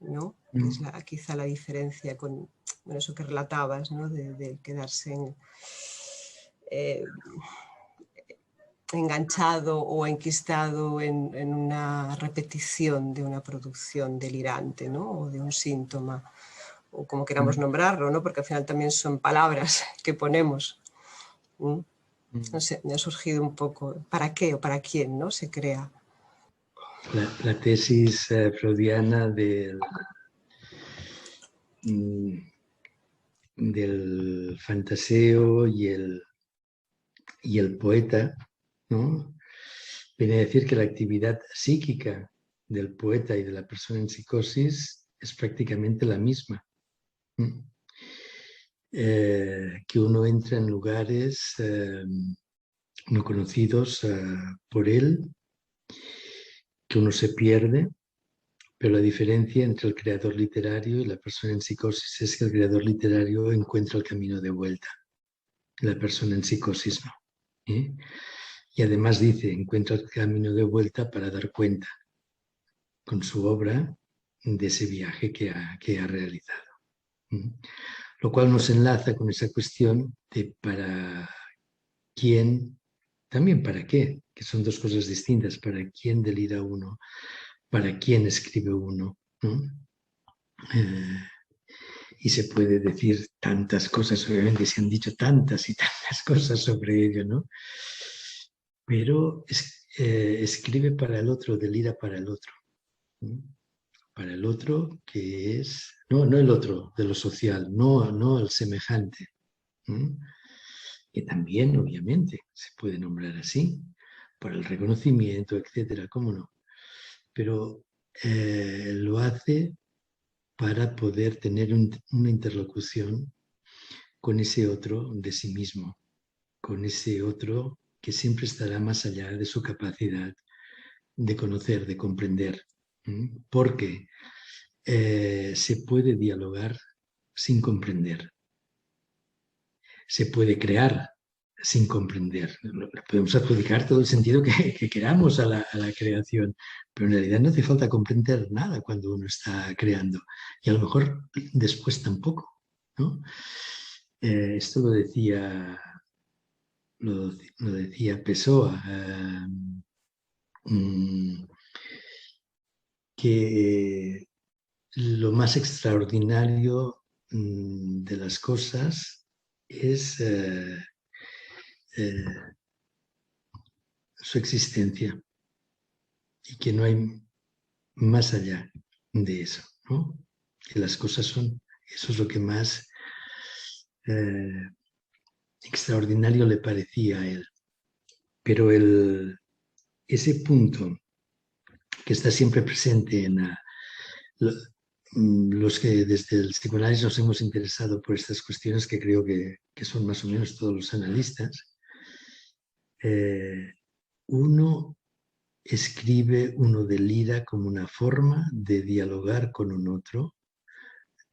¿no? Es quizá la diferencia con eso que relatabas, ¿no? De quedarse enganchado o enquistado en una repetición de una producción delirante, ¿no? O de un síntoma, o como queramos nombrarlo, ¿no? Porque al final también son palabras que ponemos. No sé, me ha surgido un poco ¿para qué o para quién, ¿no? Se crea. La tesis freudiana del fantaseo y el poeta, ¿no? Viene a decir que la actividad psíquica del poeta y de la persona en psicosis es prácticamente la misma. Que uno entra en lugares no conocidos por él, que uno se pierde, pero la diferencia entre el creador literario y la persona en psicosis es que el creador literario encuentra el camino de vuelta, la persona en psicosis no. Y además dice, encuentra el camino de vuelta para dar cuenta con su obra de ese viaje que ha realizado. Lo cual nos enlaza con esa cuestión de para quién, también para qué, que son dos cosas distintas, para quién delira uno, para quién escribe uno, ¿no? Y se puede decir tantas cosas, obviamente se han dicho tantas y tantas cosas sobre ello, ¿no? Pero escribe para el otro, delira para el otro. para el otro que es, no el otro de lo social, no el semejante, ¿m? Que también obviamente se puede nombrar así, por el reconocimiento, etcétera, cómo no, pero lo hace para poder tener una interlocución con ese otro de sí mismo, con ese otro que siempre estará más allá de su capacidad de conocer, de comprender, porque se puede dialogar sin comprender, se puede crear sin comprender. Podemos adjudicar todo el sentido que queramos a la creación, pero en realidad no hace falta comprender nada cuando uno está creando, y a lo mejor después tampoco, ¿no? Esto lo decía Pessoa, que lo más extraordinario de las cosas es su existencia y que no hay más allá de eso, ¿no? Que las cosas son, eso es lo que más extraordinario le parecía a él. Pero ese punto que está siempre presente en los que desde el psicoanálisis nos hemos interesado por estas cuestiones, que creo que son más o menos todos los analistas, uno escribe, uno delira como una forma de dialogar con un otro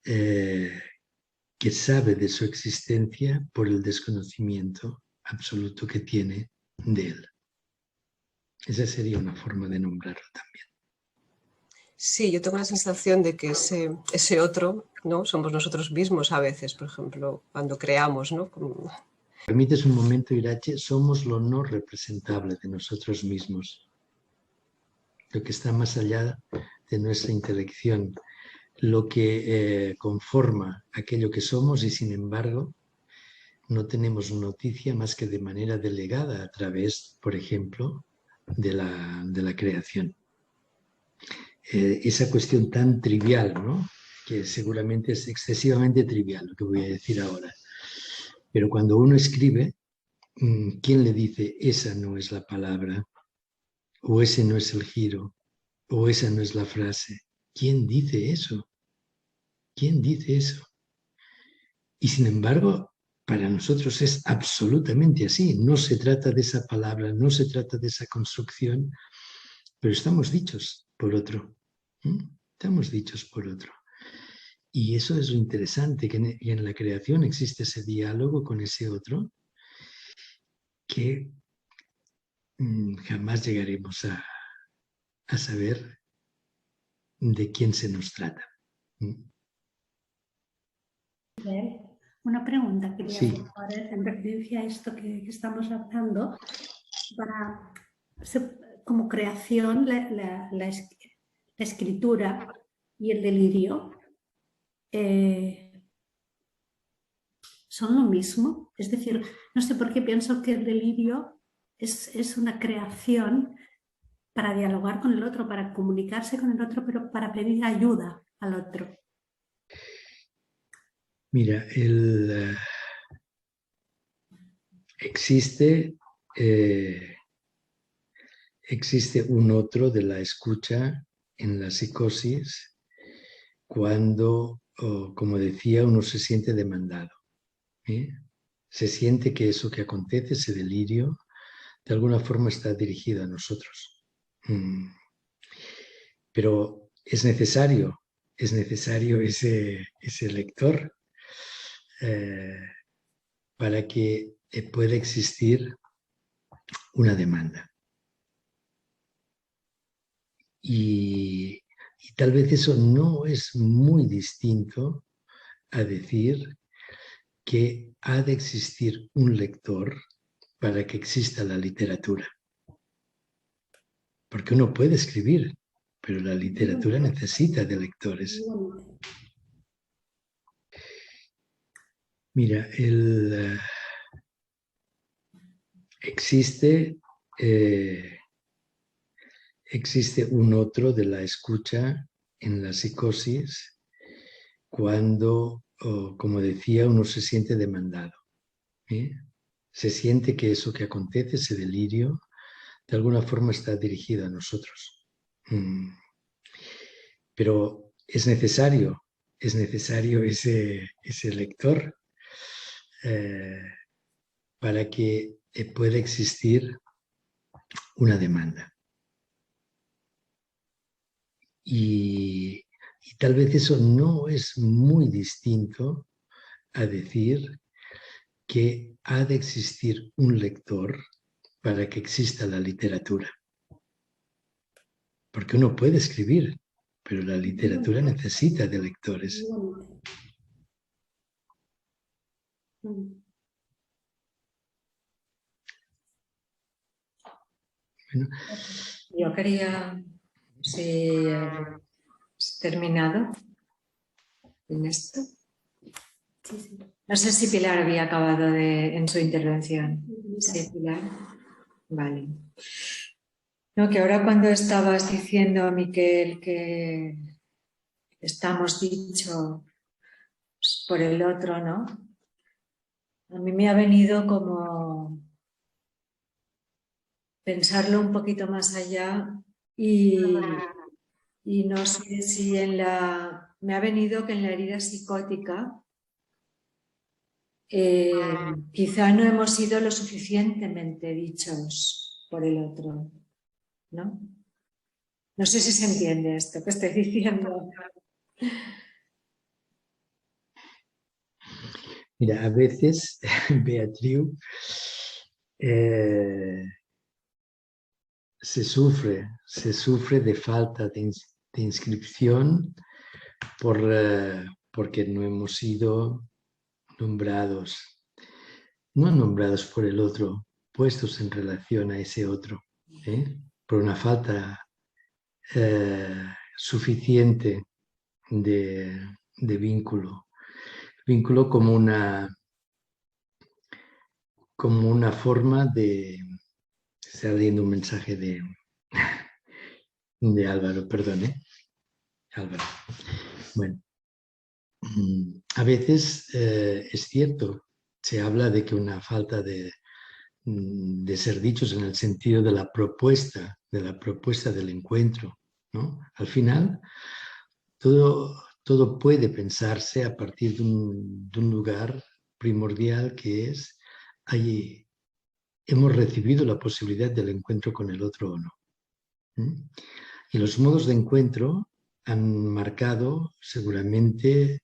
que sabe de su existencia por el desconocimiento absoluto que tiene de él. Esa sería una forma de nombrarlo también. Sí, yo tengo la sensación de que ese otro, ¿no? Somos nosotros mismos a veces, por ejemplo, cuando creamos, ¿no? Como... Permites un momento, Irache, somos lo no representable de nosotros mismos, lo que está más allá de nuestra intelección, lo que conforma aquello que somos y sin embargo no tenemos noticia más que de manera delegada a través, por ejemplo, de la creación. Esa cuestión tan trivial, ¿no? Que seguramente es excesivamente trivial lo que voy a decir ahora. Pero cuando uno escribe, ¿quién le dice esa no es la palabra? ¿O ese no es el giro? ¿O esa no es la frase? ¿Quién dice eso? ¿Quién dice eso? Y sin embargo, para nosotros es absolutamente así. No se trata de esa palabra, no se trata de esa construcción, pero estamos dichos por otro. Estamos dichos por otro. Y eso es lo interesante, que en la creación existe ese diálogo con ese otro que jamás llegaremos a saber de quién se nos trata. Una pregunta quería Sí. hacer en referencia a esto que estamos hablando. Como creación, la escritura y el delirio son lo mismo. Es decir, no sé por qué pienso que el delirio es una creación para dialogar con el otro, para comunicarse con el otro, pero para pedir ayuda al otro. Mira, existe un otro de la escucha en la psicosis cuando, como decía, uno se siente demandado. Se siente que eso que acontece, ese delirio, de alguna forma está dirigido a nosotros. Pero es necesario ese lector para que pueda existir una demanda. Y tal vez eso no es muy distinto a decir que ha de existir un lector para que exista la literatura. Porque uno puede escribir, pero la literatura necesita de lectores. Mira, existe un otro de la escucha en la psicosis cuando, como decía, uno se siente demandado. Se siente que eso que acontece, ese delirio, de alguna forma está dirigido a nosotros. Pero es necesario ese lector para que pueda existir una demanda. Y tal vez eso no es muy distinto a decir que ha de existir un lector para que exista la literatura. Porque uno puede escribir, pero la literatura necesita de lectores. Bueno, yo quería, si has terminado en esto. No sé si Pilar había acabado en su intervención. Sí, Pilar. Vale. No, que ahora cuando estabas diciendo a Miquel que estamos dichos por el otro, ¿no? A mí me ha venido como pensarlo un poquito más allá y no sé si me ha venido que en la herida psicótica quizá no hemos sido lo suficientemente dichos por el otro, ¿no? No sé si se entiende esto que estoy diciendo. mira, a veces, Beatriz, se sufre de falta de inscripción porque no hemos sido nombrados, no nombrados por el otro, puestos en relación a ese otro, por una falta suficiente de vínculo. Vínculo como una forma de... Está leyendo un mensaje de Álvaro, perdón, Álvaro. Bueno, a veces es cierto, se habla de que una falta de ser dichos en el sentido de la propuesta del encuentro, ¿no? Al final, todo puede pensarse a partir de un lugar primordial que es, allí hemos recibido la posibilidad del encuentro con el otro o no. Y los modos de encuentro han marcado seguramente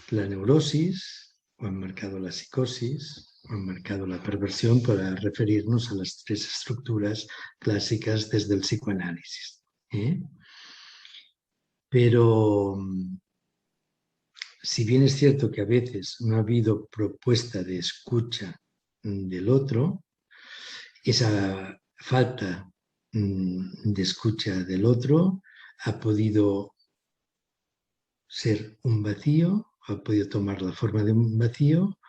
la neurosis, o han marcado la psicosis, o han marcado la perversión, para referirnos a las tres estructuras clásicas desde el psicoanálisis. Pero si bien es cierto que a veces no ha habido propuesta de escucha del otro, esa falta de escucha del otro ha podido ser un vacío, ha podido tomar la forma de un vacío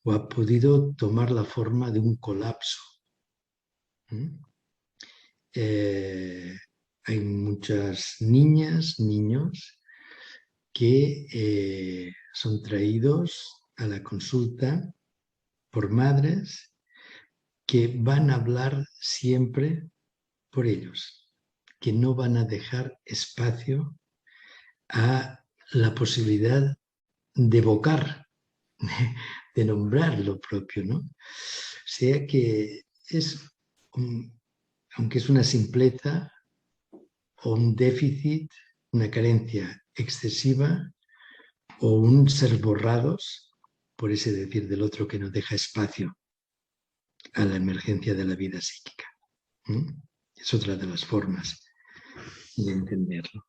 o ha podido tomar la forma de un colapso. Hay muchas niñas, niños que son traídos a la consulta por madres que van a hablar siempre por ellos, que no van a dejar espacio a la posibilidad de evocar, de nombrar lo propio, ¿no? O sea que aunque es una simpleza o un déficit, una carencia excesiva o un ser borrados por ese decir del otro que no deja espacio a la emergencia de la vida psíquica. Es otra de las formas de entenderlo.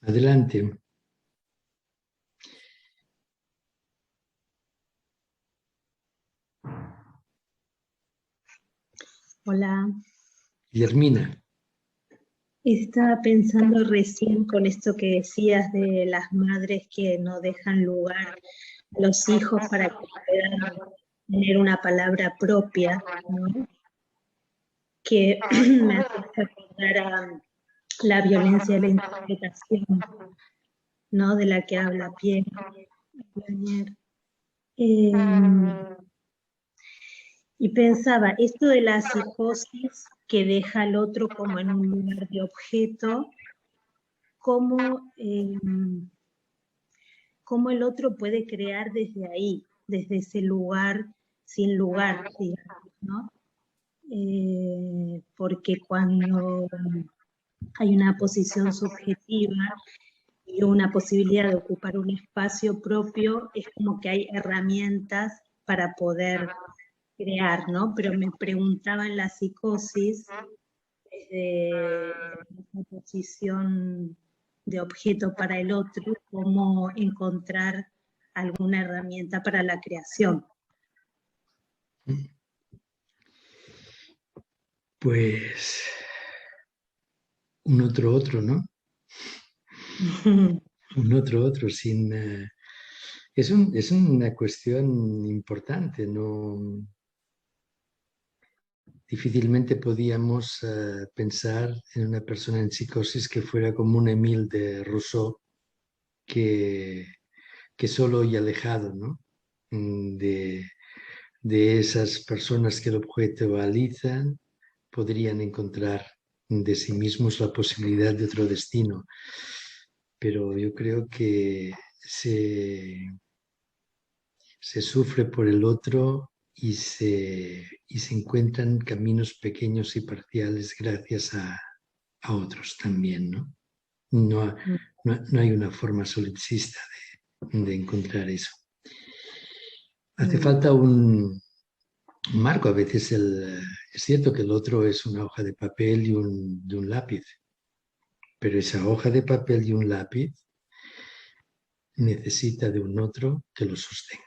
Adelante. Hola. Guillermina. Estaba pensando recién con esto que decías de las madres que no dejan lugar a los hijos para que puedan tener una palabra propia, ¿no? Que me hace recordar a la violencia de la interpretación, ¿no? De la que habla Pierre ayer. Y pensaba, esto de la psicosis que deja al otro como en un lugar de objeto, cómo el otro puede crear desde ahí, desde ese lugar sin lugar, digamos, ¿no? Porque cuando hay una posición subjetiva y una posibilidad de ocupar un espacio propio, es como que hay herramientas para poder crear, ¿no? Pero me preguntaba en la psicosis, desde esa posición de objeto para el otro, cómo encontrar alguna herramienta para la creación. Pues un otro, ¿no? Un otro, sin... es una cuestión importante, ¿no? Difícilmente podíamos pensar en una persona en psicosis que fuera como un Émile de Rousseau, que solo y alejado, ¿no? De esas personas que el objetualizan, podrían encontrar de sí mismos la posibilidad de otro destino. Pero yo creo que se sufre por el otro y se encuentran caminos pequeños y parciales gracias a otros también, ¿no? No hay una forma solipsista de encontrar eso. Hace falta un marco. A veces es cierto que el otro es una hoja de papel y un lápiz, pero esa hoja de papel y un lápiz necesita de un otro que lo sostenga.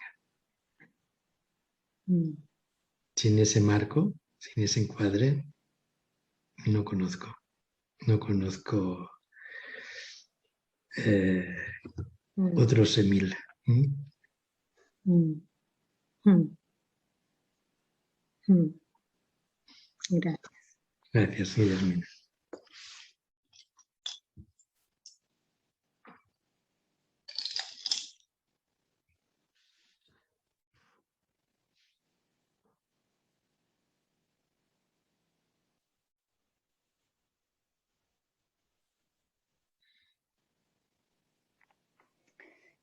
Sin ese marco, sin ese encuadre, no conozco otros Emil. Gracias. Gracias, Guillermina.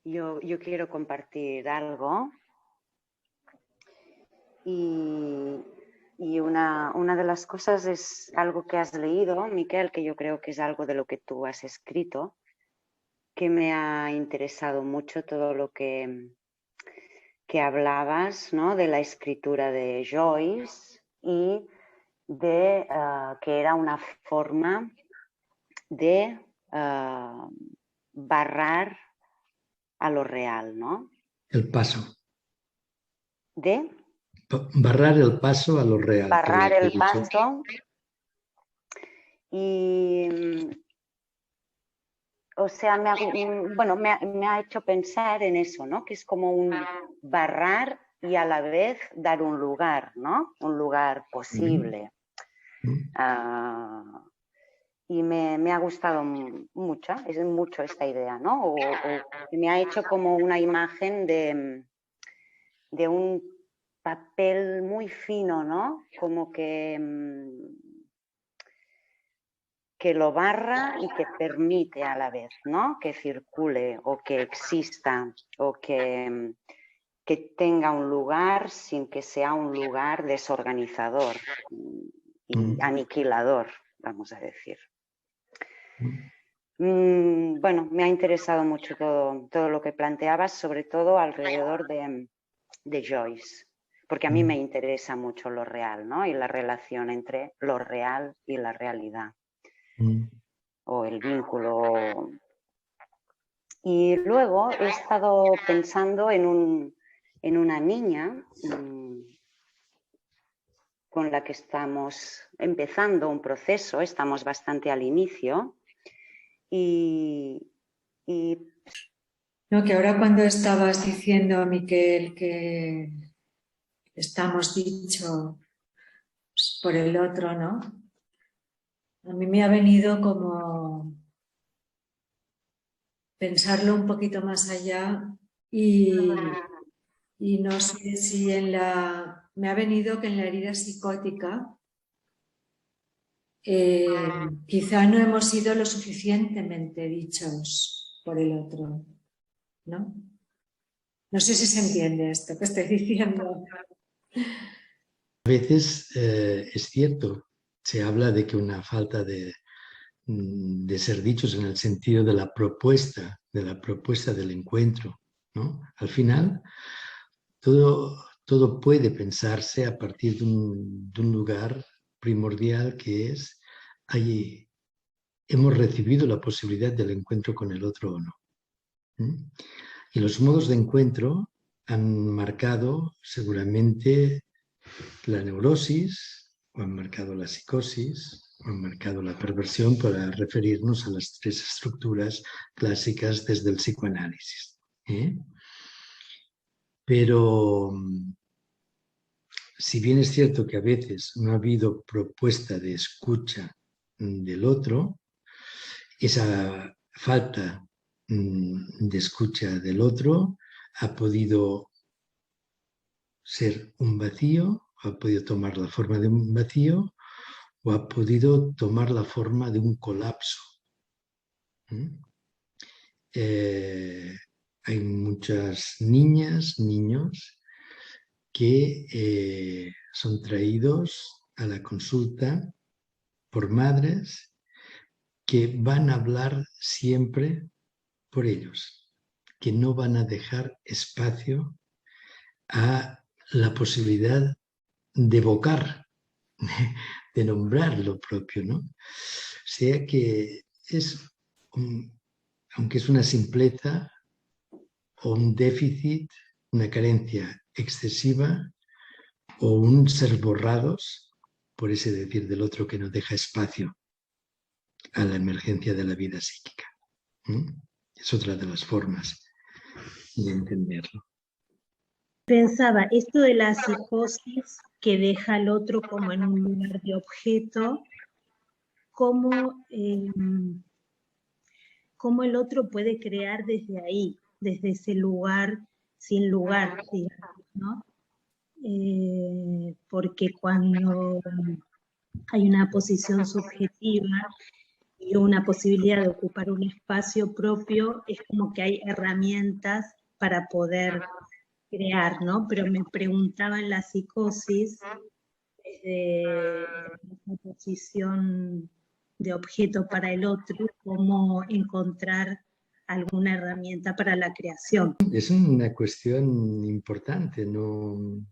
Yo quiero compartir algo y una de las cosas es algo que has leído, Miquel, que yo creo que es algo de lo que tú has escrito, que me ha interesado mucho todo lo que hablabas, ¿no? De la escritura de Joyce y de que era una forma de barrar a lo real, ¿no? El paso. De barrar el paso a lo real. Barrar el paso y, o sea, me ha hecho pensar en eso, ¿no? Que es como un barrar y a la vez dar un lugar, ¿no? Un lugar posible. Y me ha gustado mucho esta idea, ¿no? O me ha hecho como una imagen de un papel muy fino, ¿no? Como que lo barra y que permite a la vez, ¿no? Que circule o que exista o que tenga un lugar sin que sea un lugar desorganizador y aniquilador, vamos a decir. Bueno, me ha interesado mucho todo lo que planteabas, sobre todo alrededor de Joyce, porque a mí me interesa mucho lo real, ¿no? Y la relación entre lo real y la realidad, o el vínculo. Y luego he estado pensando en una niña con la que estamos empezando un proceso, estamos bastante al inicio y No, que ahora cuando estabas diciendo, Miquel, que estamos dichos por el otro, ¿no? A mí me ha venido como pensarlo un poquito más allá y no sé si me ha venido que en la herida psicótica quizá no hemos sido lo suficientemente dichos por el otro, ¿no? No sé si se entiende esto que estoy diciendo. A veces es cierto, se habla de que una falta de ser dichos en el sentido de la propuesta del encuentro, ¿no? Al final, todo puede pensarse a partir de un lugar primordial que es, allí hemos recibido la posibilidad del encuentro con el otro o no. ¿Mm? Y los modos de encuentro han marcado seguramente la neurosis, o han marcado la psicosis, o han marcado la perversión, para referirnos a las tres estructuras clásicas desde el psicoanálisis. Pero si bien es cierto que a veces no ha habido propuesta de escucha del otro, esa falta de escucha del otro ha podido ser un vacío, ha podido tomar la forma de un vacío, o ha podido tomar la forma de un colapso. Hay muchas niñas, niños que son traídos a la consulta por madres que van a hablar siempre por ellos, que no van a dejar espacio a la posibilidad de evocar, de nombrar lo propio, ¿no? O sea que es, aunque es una simpleza o un déficit, una carencia excesiva o un ser borrados por ese decir del otro que no deja espacio a la emergencia de la vida psíquica. Es otra de las formas de entenderlo. Pensaba, esto de la psicosis que deja al otro como en un lugar de objeto, cómo el otro puede crear desde ahí, desde ese lugar sin lugar, digamos, ¿no? Porque cuando hay una posición subjetiva y una posibilidad de ocupar un espacio propio, es como que hay herramientas para poder crear, ¿no? Pero me preguntaba en la psicosis, desde una posición de objeto para el otro, cómo encontrar alguna herramienta para la creación. Es una cuestión importante, ¿no?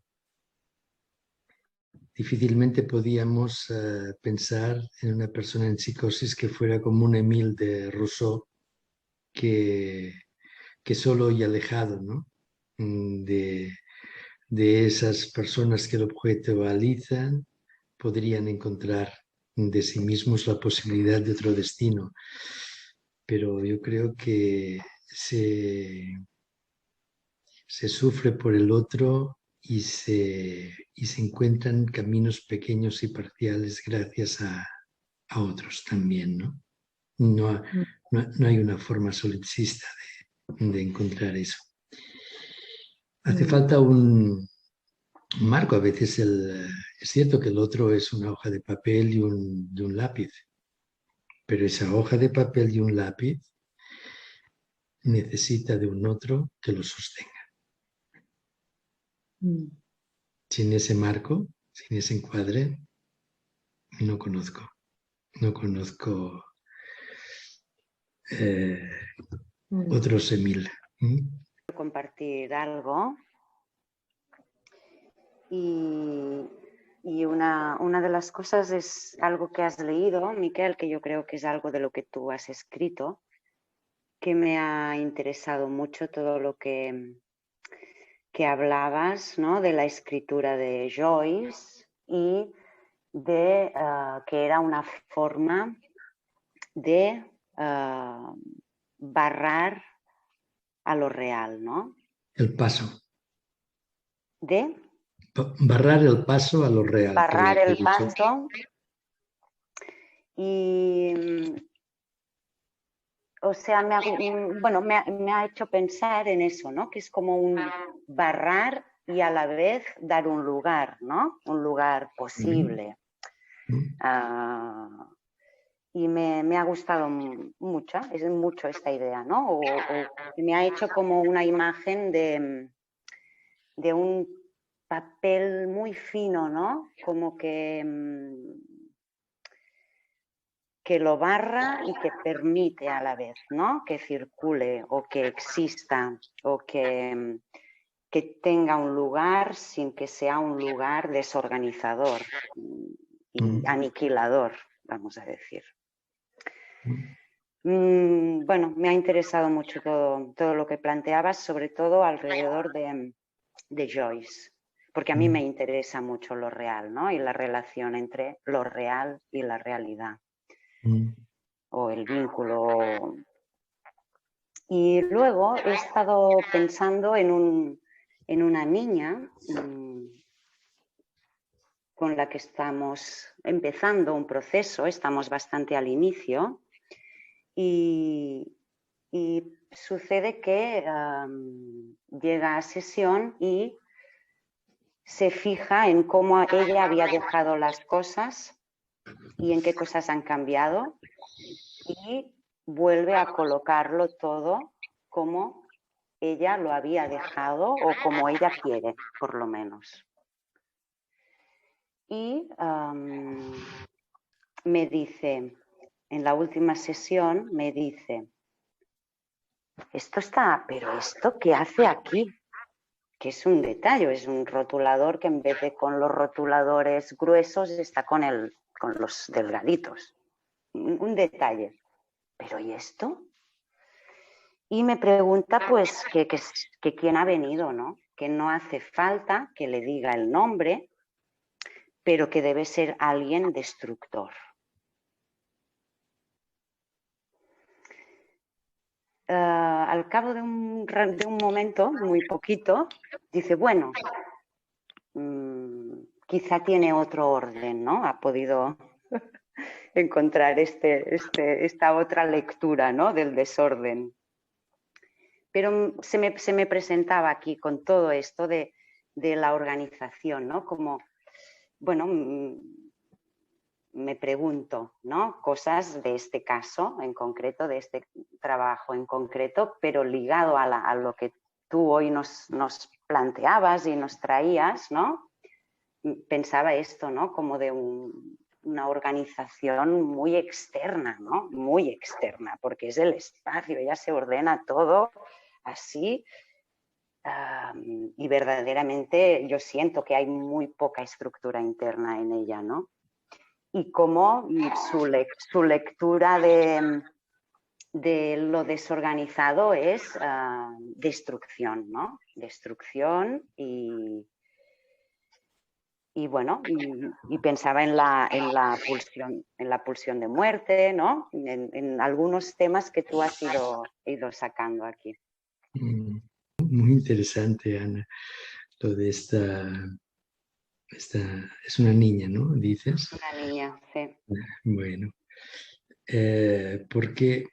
Difícilmente podíamos pensar en una persona en psicosis que fuera como un Émile de Rousseau, que solo y alejado, ¿no? de esas personas que lo objetivalizan, podrían encontrar de sí mismos la posibilidad de otro destino. Pero yo creo que se sufre por el otro y se encuentran caminos pequeños y parciales gracias a otros también, ¿no? No hay una forma solipsista de encontrar eso. Hace falta un marco. A veces es cierto que el otro es una hoja de papel y un lápiz, pero esa hoja de papel y un lápiz necesita de un otro que lo sostenga. Sin ese marco, sin ese encuadre, no conozco otros Émile. Compartir algo y una de las cosas es algo que has leído, Miquel, que yo creo que es algo de lo que tú has escrito, que me ha interesado mucho, todo lo que hablabas, ¿no? De la escritura de Joyce y que era una forma de barrar a lo real, ¿no? El paso. De Barrar el paso a lo real. barrar que el he dicho. paso y, o sea, me ha hecho pensar en eso, ¿no? Que es como un barrar y a la vez dar un lugar, ¿no? Un lugar posible. Y me ha gustado mucho esta idea, ¿no? O me ha hecho como una imagen de un papel muy fino, ¿no? Como que lo barra y que permite a la vez, ¿no? Que circule o que exista o que tenga un lugar sin que sea un lugar desorganizador y aniquilador, vamos a decir. Bueno, me ha interesado mucho todo lo que planteabas, sobre todo alrededor de Joyce, porque a mí me interesa mucho lo real, ¿no? Y la relación entre lo real y la realidad. O el vínculo. Y luego he estado pensando en una niña con la que estamos empezando un proceso, estamos bastante al inicio, y sucede que llega a sesión y se fija en cómo ella había dejado las cosas y en qué cosas han cambiado, y vuelve a colocarlo todo como ella lo había dejado o como ella quiere, por lo menos. Y me dice, en la última sesión, me dice, pero ¿esto qué hace aquí? Que es un detalle, es un rotulador que en vez de con los rotuladores gruesos está con los delgaditos. Un detalle. ¿Pero y esto? Y me pregunta pues que quién ha venido, ¿no? Que no hace falta que le diga el nombre, pero que debe ser alguien destructor. Al cabo de un momento, muy poquito, dice, bueno, quizá tiene otro orden, ¿no? Ha podido encontrar esta otra lectura, ¿no? Del desorden. Pero se me presentaba aquí con todo esto de la organización, ¿no? Como, bueno, me pregunto, ¿no? Cosas de este caso en concreto, de este trabajo en concreto, pero ligado a lo que tú hoy nos planteabas y nos traías, ¿no? Pensaba esto, ¿no? Como de una organización muy externa, ¿no? Muy externa, porque es el espacio, ya se ordena todo así. Y verdaderamente yo siento que hay muy poca estructura interna en ella, ¿no? Y cómo su lectura de lo desorganizado es destrucción, ¿no? Destrucción y bueno, y pensaba en la pulsión de muerte, ¿no? En algunos temas que tú has ido sacando aquí. Muy interesante, Ana, lo de esta es una niña, ¿no? Dices. Una niña, sí. Bueno, porque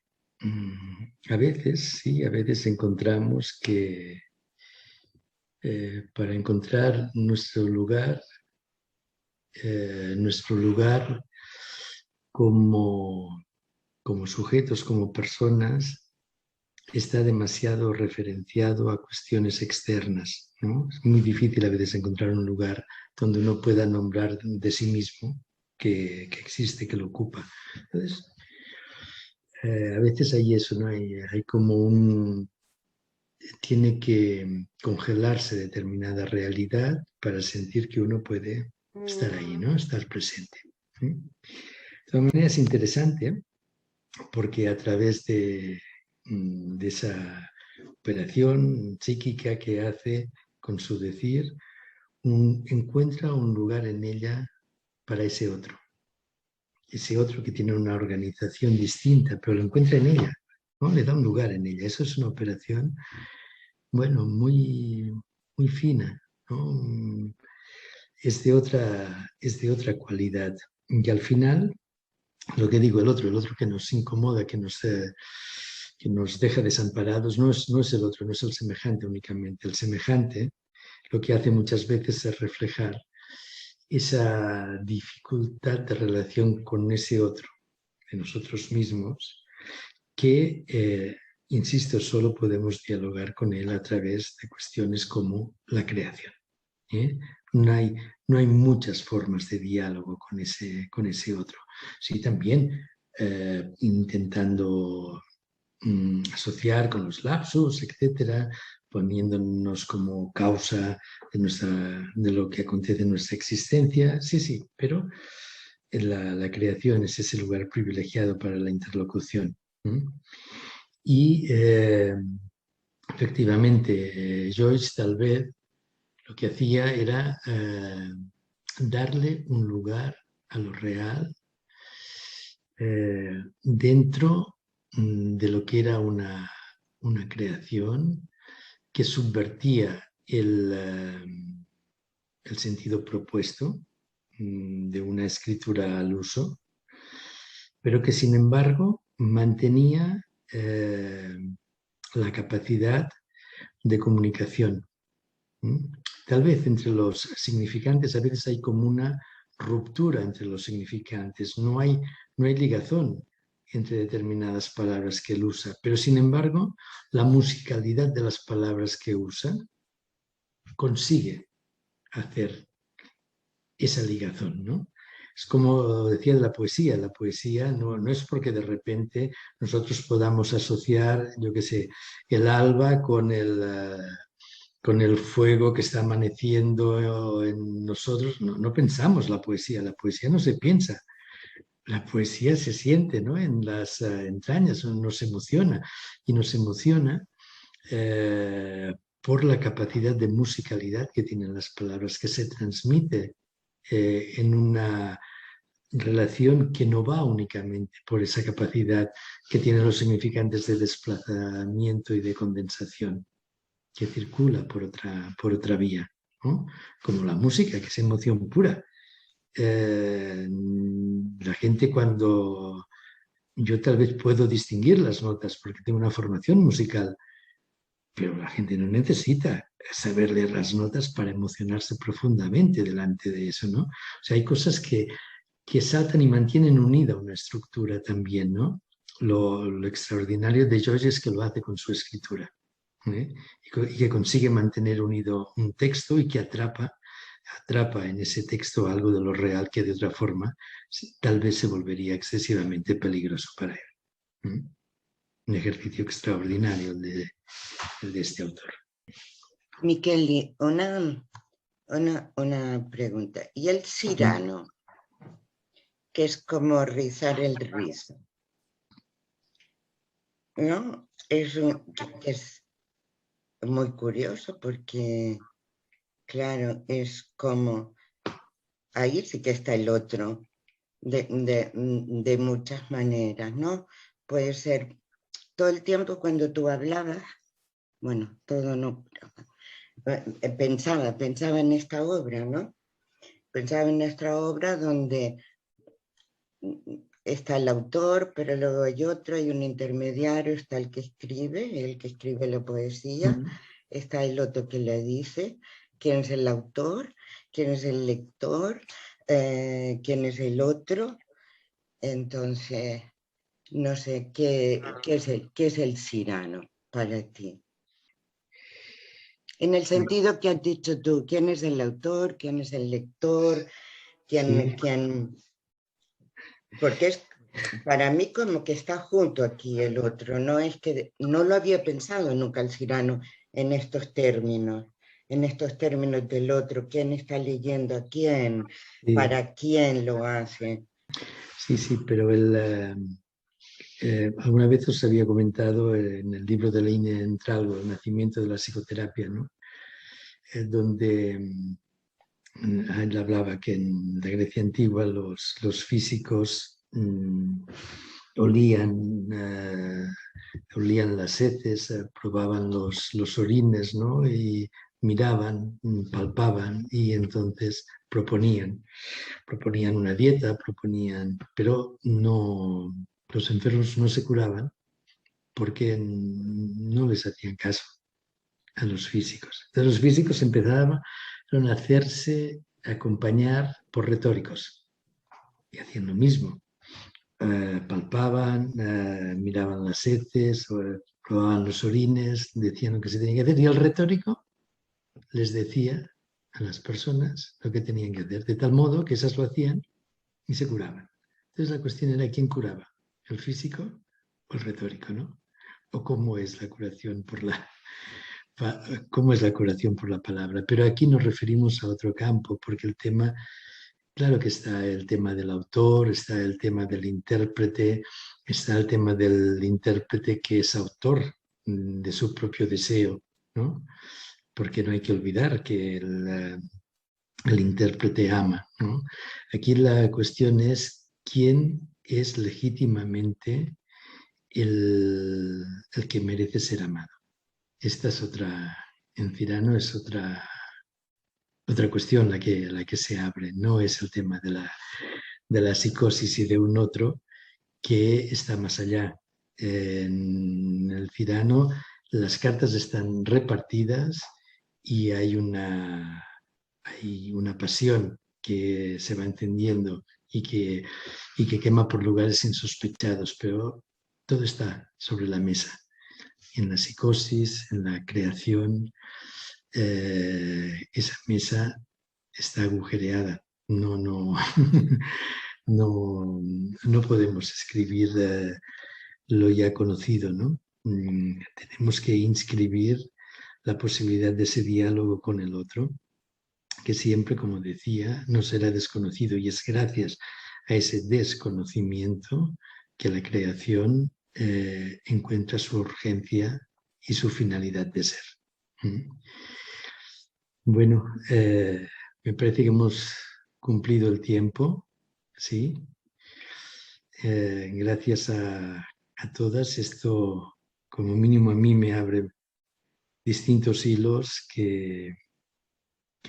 a veces encontramos que para encontrar nuestro lugar como sujetos, como personas, está demasiado referenciado a cuestiones externas, ¿no? Es muy difícil a veces encontrar un lugar donde uno pueda nombrar de sí mismo que existe, que lo ocupa. Entonces, a veces hay eso, ¿no? Hay como tiene que congelarse determinada realidad para sentir que uno puede estar ahí, ¿no? Estar presente. De todas maneras, es interesante porque a través de esa operación psíquica que hace con su decir, encuentra un lugar en ella para ese otro que tiene una organización distinta, pero lo encuentra en ella, ¿no? Le da un lugar en ella. Eso es una operación, bueno, muy, muy fina, ¿no? Es de otra cualidad. Y al final, lo que digo, el otro que nos incomoda, que nos deja desamparados, no es el otro, no es el semejante únicamente. El semejante lo que hace muchas veces es reflejar esa dificultad de relación con ese otro, de nosotros mismos, que, insisto, solo podemos dialogar con él a través de cuestiones como la creación. No hay muchas formas de diálogo con ese otro. Sí, también intentando asociar con los lapsus, etcétera, poniéndonos como causa de lo que acontece en nuestra existencia. Sí, pero la creación es ese lugar privilegiado para la interlocución. Y efectivamente, Joyce tal vez lo que hacía era darle un lugar a lo real dentro de lo que era una creación que subvertía el sentido propuesto de una escritura al uso, pero que sin embargo mantenía la capacidad de comunicación. Tal vez entre los significantes a veces hay como una ruptura entre los significantes, no hay ligazón entre determinadas palabras que él usa, pero sin embargo la musicalidad de las palabras que usa consigue hacer esa ligazón, ¿no? Es como decía de la poesía no es porque de repente nosotros podamos asociar, yo qué sé, el alba con el fuego que está amaneciendo en nosotros. No pensamos la poesía no se piensa. La poesía se siente, ¿no? En las entrañas, nos emociona. Y nos emociona por la capacidad de musicalidad que tienen las palabras, que se transmite en una relación que no va únicamente por esa capacidad que tienen los significantes de desplazamiento y de condensación, que circula por otra vía, ¿no? Como la música, que es emoción pura. La gente, cuando yo tal vez puedo distinguir las notas porque tengo una formación musical, pero la gente no necesita saber leer las notas para emocionarse profundamente delante de eso, ¿no? O sea, hay cosas que saltan y mantienen unida una estructura también, ¿no? Lo extraordinario de Joyce es que lo hace con su escritura, y que consigue mantener unido un texto y que atrapa en ese texto algo de lo real que de otra forma tal vez se volvería excesivamente peligroso para él. Un ejercicio extraordinario el de este autor. Micheli, una pregunta. ¿Y el Cyrano, que es como rizar el rizo, ¿no? Es muy curioso porque, claro, es como, ahí sí que está el otro, de muchas maneras, ¿no? Puede ser todo el tiempo cuando tú hablabas, bueno, todo no, pensaba en esta obra, ¿no? Pensaba en nuestra obra donde está el autor, pero luego hay otro, hay un intermediario, está el que escribe la poesía, está el otro que le dice quién es el autor, quién es el lector, quién es el otro. Entonces, no sé, ¿qué es el Cyrano para ti? En el sentido que has dicho tú, ¿quién es el autor, quién es el lector, quién... Porque es para mí como que está junto aquí el otro, no es que no lo había pensado nunca el Cyrano en estos términos del otro, quién está leyendo a quién, para quién lo hace. Sí, pero alguna vez os había comentado en el libro de Leine Entralgo, El nacimiento de la psicoterapia, ¿no? Donde Él hablaba que en la Grecia antigua los físicos olían las heces, probaban los orines, ¿no? Y miraban, palpaban y entonces proponían una dieta, pero no, los enfermos no se curaban porque no les hacían caso a los físicos. Entonces los físicos empezaron a hacerse acompañar por retóricos y hacían lo mismo. Palpaban, miraban las heces, probaban los orines, decían lo que se tenía que hacer y el retórico les decía a las personas lo que tenían que hacer, de tal modo que esas lo hacían y se curaban. Entonces la cuestión era quién curaba, el físico o el retórico, ¿no? O cómo es la curación por la palabra. Pero aquí nos referimos a otro campo, porque el tema, claro que está el tema del autor, está el tema del intérprete, está el tema del intérprete que es autor de su propio deseo, ¿no? Porque no hay que olvidar que el intérprete ama, ¿no? Aquí la cuestión es quién es legítimamente el que merece ser amado. Esta es otra, en Cyrano es otra cuestión la que se abre, no es el tema de la psicosis y de un otro que está más allá. En el Cyrano las cartas están repartidas y hay una pasión que se va encendiendo y que quema por lugares insospechados, pero todo está sobre la mesa, en la psicosis, en la creación. Esa mesa está agujereada, no podemos escribir lo ya conocido, ¿no? Tenemos que inscribir la posibilidad de ese diálogo con el otro, que siempre, como decía, no será desconocido, y es gracias a ese desconocimiento que la creación encuentra su urgencia y su finalidad de ser. Bueno, me parece que hemos cumplido el tiempo, ¿sí? Gracias a todas, esto como mínimo a mí me abre distintos hilos que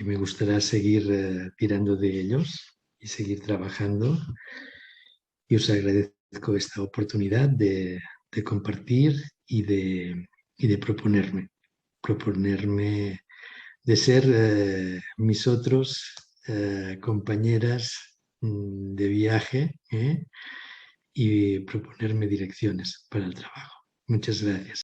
me gustaría seguir tirando de ellos y seguir trabajando. Y os agradezco esta oportunidad de compartir y de proponerme de ser mis otros compañeras de viaje y proponerme direcciones para el trabajo. Muchas gracias.